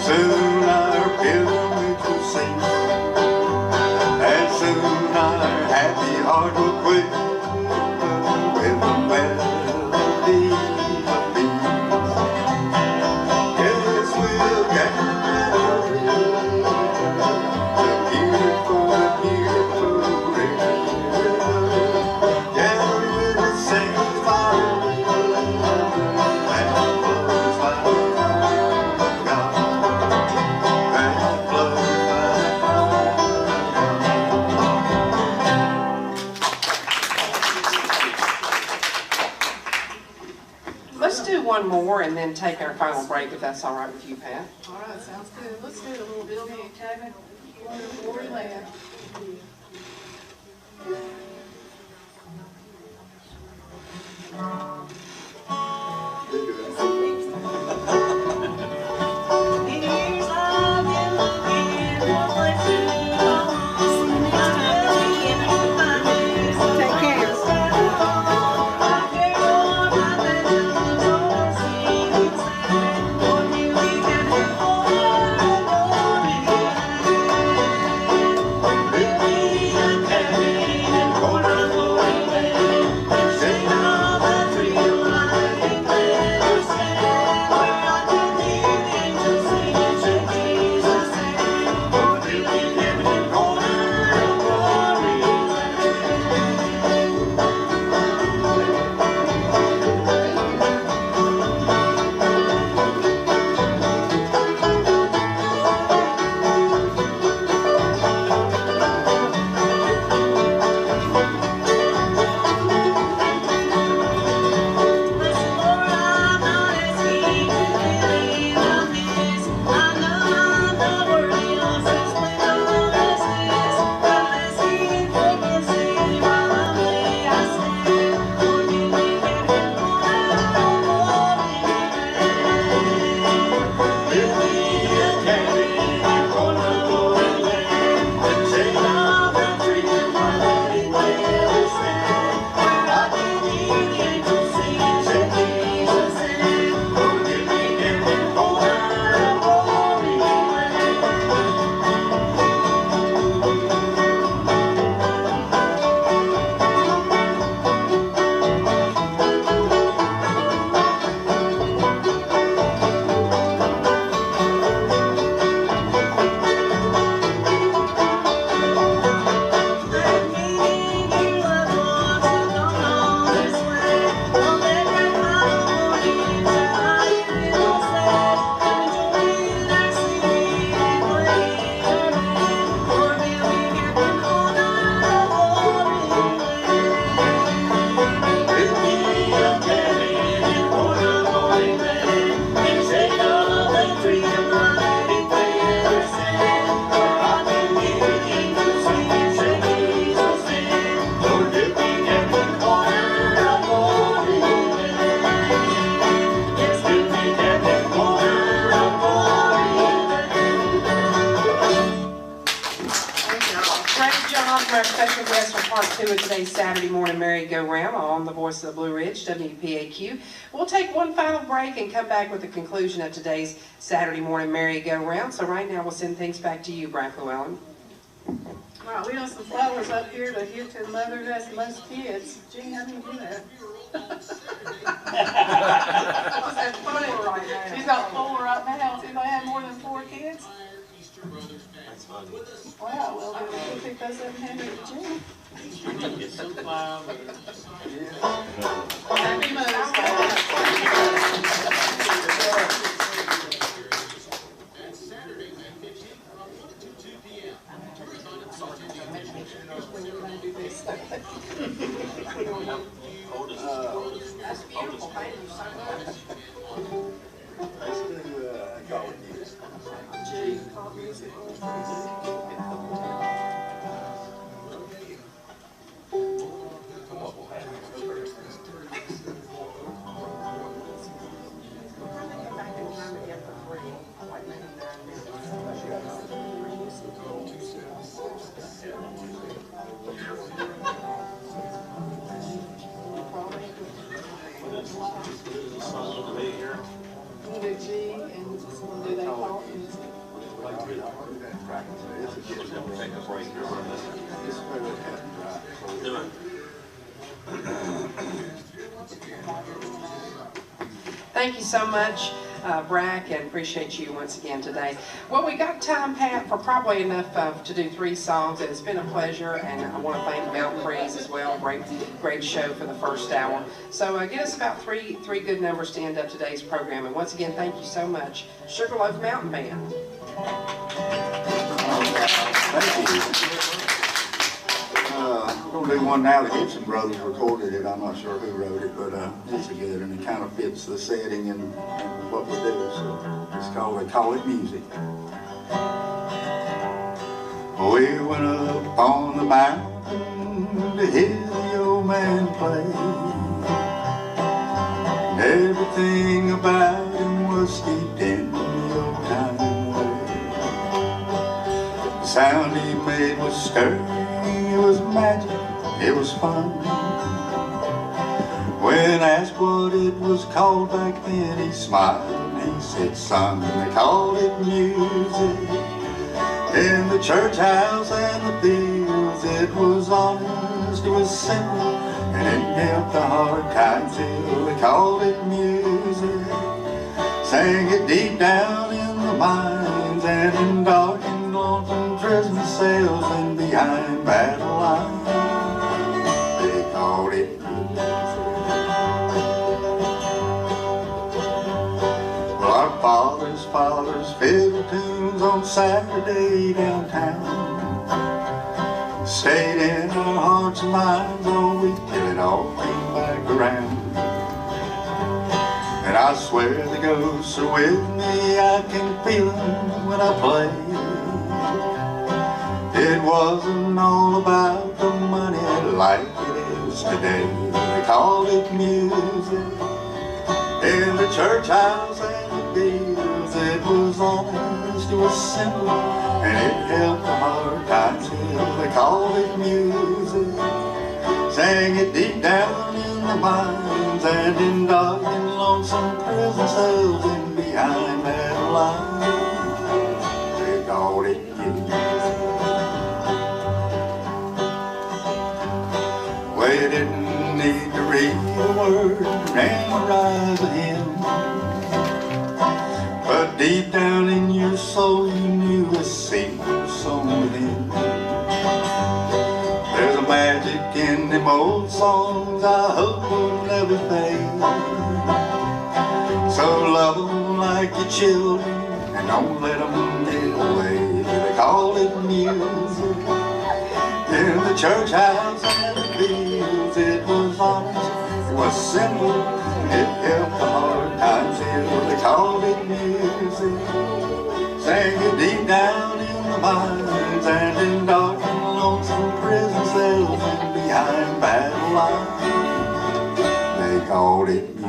Soon our pilgrimage will cease, and soon our happy heart will quit with a melody of peace. Yes, we'll gather the beautiful river, gather with the singing fire that flows like a God, that flows like Let's do one more and then take our final break, if that's all right with you, Pat. All right, sounds good. Let's do a little Bill Bean cabin, wonderful land. In years I've been looking for places to go. I'm looking to find this. Take care. I've cared for my legends or seas. For you we can do Build me a cabin in corner of glory land, and shade of the tree of life in pleasure stand, where I can hear the angels sing and shake Jesus' hand. Oh, build me a cabin in corner of glory Listen, Lord, I'm not asking to believe on this. I know I'm not worthy of such splendor as this, but asking for mercy while humbly I stand. Lord, give me cabin corner of glory land. Build me a cabin in corner of glory land, and shade of the tree of life in pleasure stand, where I can hear the angels sing and shake Jesus' hand. Lord, give me a cabin corner of glory land. Let me be loved ones who don't know this way. On that great cloud of morning, shall I hear them say, "Come join in our singing and playing our band." Lord, build me a cabin corner of glory land. Build me a cabin in corner of glory land, in shade of the tree of life in pleasure stand, where I can hear the angels sing and shake Jesus' hand. Lord, build me a cabin corner of glory land. Yes, build me a cabin corner of glory land. Great job for our special guest for part 2 of today's Saturday morning merry-go-round on the Voice of the Blue Ridge, WPAQ. We'll take one final break and come back with the conclusion of today's Saturday morning merry-go-round. So right now we'll send things back to you, Brian Llewellyn. All right, we got some flowers up here to give to the mother who has the most kids. Gee, how do you do that? She's got 4 right now. She's got 4 right now. Has anybody had more than 4 kids? That's funny. Wow, well, we'll pick those up and hand it to Jim. Happy Mother's Day. Saturday, May 15th from 1 to 2 p.m. That's beautiful, thank you so much. Let's do call it music. Gee, call music. break here for a minute. It's very happy, right? Do it. Thank you so much, Brack, and appreciate you once again today. Well, we got time, Pat, for probably enough to do 3 songs, and it's been a pleasure, and I want to thank Mountain Breeze as well. Great show for the first hour. So get us about three good numbers to end up today's program. And once again, thank you so much, Sugarloaf Mountain Band. Thank you. We're going to do one now. The Gibson Brothers recorded it. I'm not sure who wrote it, but it's good, and it kind of fits the setting and what we do. So it's called, they call it music. We went up on the mountain to hear the old man play. And everything about him was steeped in the old time way. The sound he made was stirring. It was magic, it was fun. When asked what it was called back then, he smiled and he said, son, they called it music. In the church house and the fields, it was honest, it was simple, and it helped the hard times heal. They called it music, sang it deep down in the mines and in dark and lonesome prison cells and behind battle lines. They called it music. Well, our fathers' fiddle tunes on Saturday downtown stayed in our hearts and minds all week till it all came back around. And I swear the ghosts are with me, I can feel them when I play. It wasn't all about the money like it is today. They called it music. In the church house and the fields, it was honest, it was simple, and it helped the hard times heal. They called it music, sang it deep down in the mines and in dark and lonesome prison cells and behind that line. They called it music. Well, you didn't need to read a word or memorize a hymn, but deep down in your soul you knew a secret song within. There's a magic in them old songs I hope will never fade. So love them like your children and don't let them get away. They call it music. In the church house and the fields, it was honest, it was simple, it helped the hard times heal. They called it music, sang it deep down in the mines and in dark and lonesome prison cells and behind battle lines. They called it music.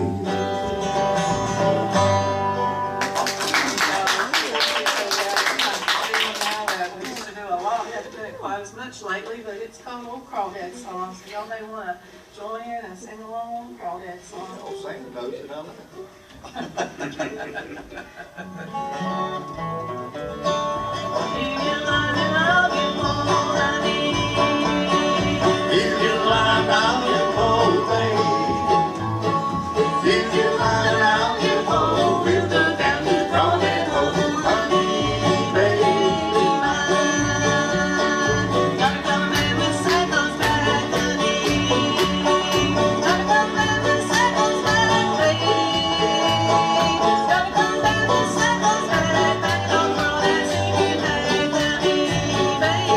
As much lately, but it's called Old Crawdad Song, so y'all may want to join in and sing along Crawdad Song. Oh, sing the notes and all If you lie down, you hold, baby. If you lie down, you hold, we'll go down to Crawdad Hole, honey, baby. Gotta come back with cycles back, honey. Gotta come back with cycles back, baby. Gotta come back with cycles back, back on Crawdad, singing back, honey, baby.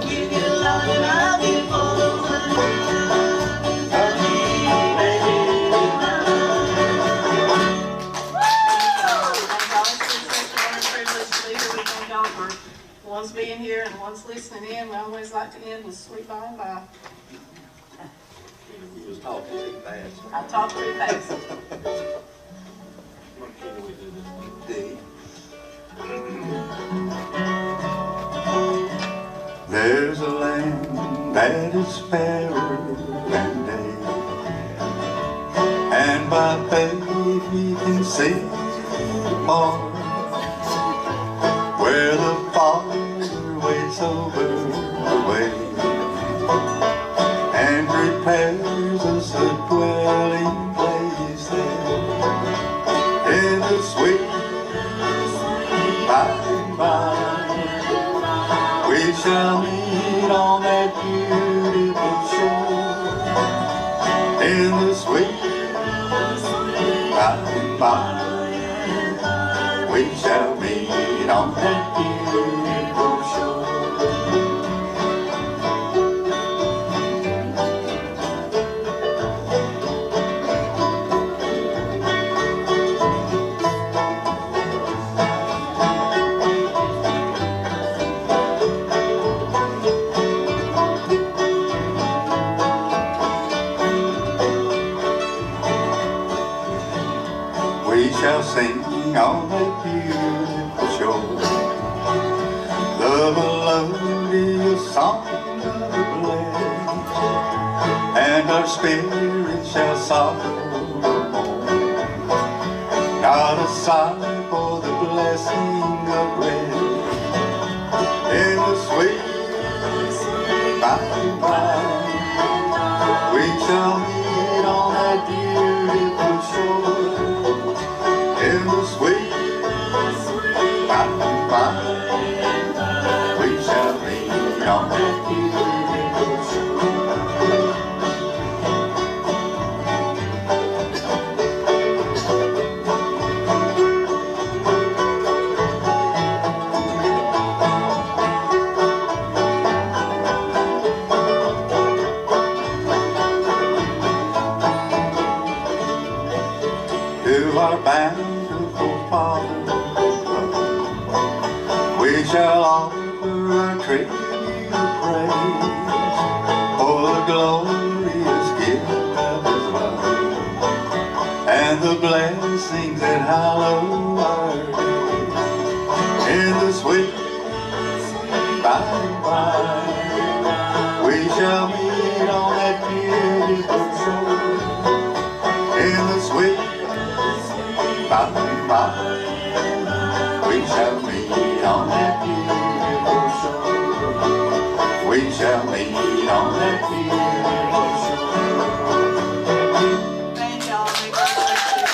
Give you love and I'll give all the honey, baby. One's being here and one's listening in. We always like to end with Sweet By and By. You was talking too fast. I talk too fast. D. There's a land that is fairer than day, and by faith we can see far, where the gets over the way and prepares us a dwelling place there in the sweet by and by. We shall meet on that beautiful shore in the sweet by and by. We shall meet on that beautiful shore. We shall sing on that beautiful shore the melodious song of the blessed, and our spirits shall sorrow no more. Not a sigh for the blessing of rest in the sweet by and by. We shall meet on that beautiful shore in the sweet by and by. We shall meet on that beautiful shore. To our bountiful Father, we shall offer our tribute of praise for the glorious gift of His love and the blessings that hallow our days in the sweet by and by. We shall meet on that beautiful shore in the sweet by and by. We shall meet on that beautiful shore. We shall meet on that beautiful shore. Thank y'all. May God bless you.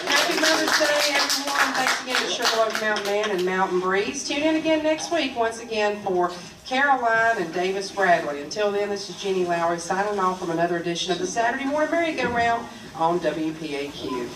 Happy Mother's Day, everyone. Thanks again to Sugarloaf Mountain Man and Mountain Breeze. Tune in again next week, once again, for Caroline and Davis Bradley. Until then, this is Jeannie Lowry signing off from another edition of the Saturday Morning Merry-Go-Round on WPAQ.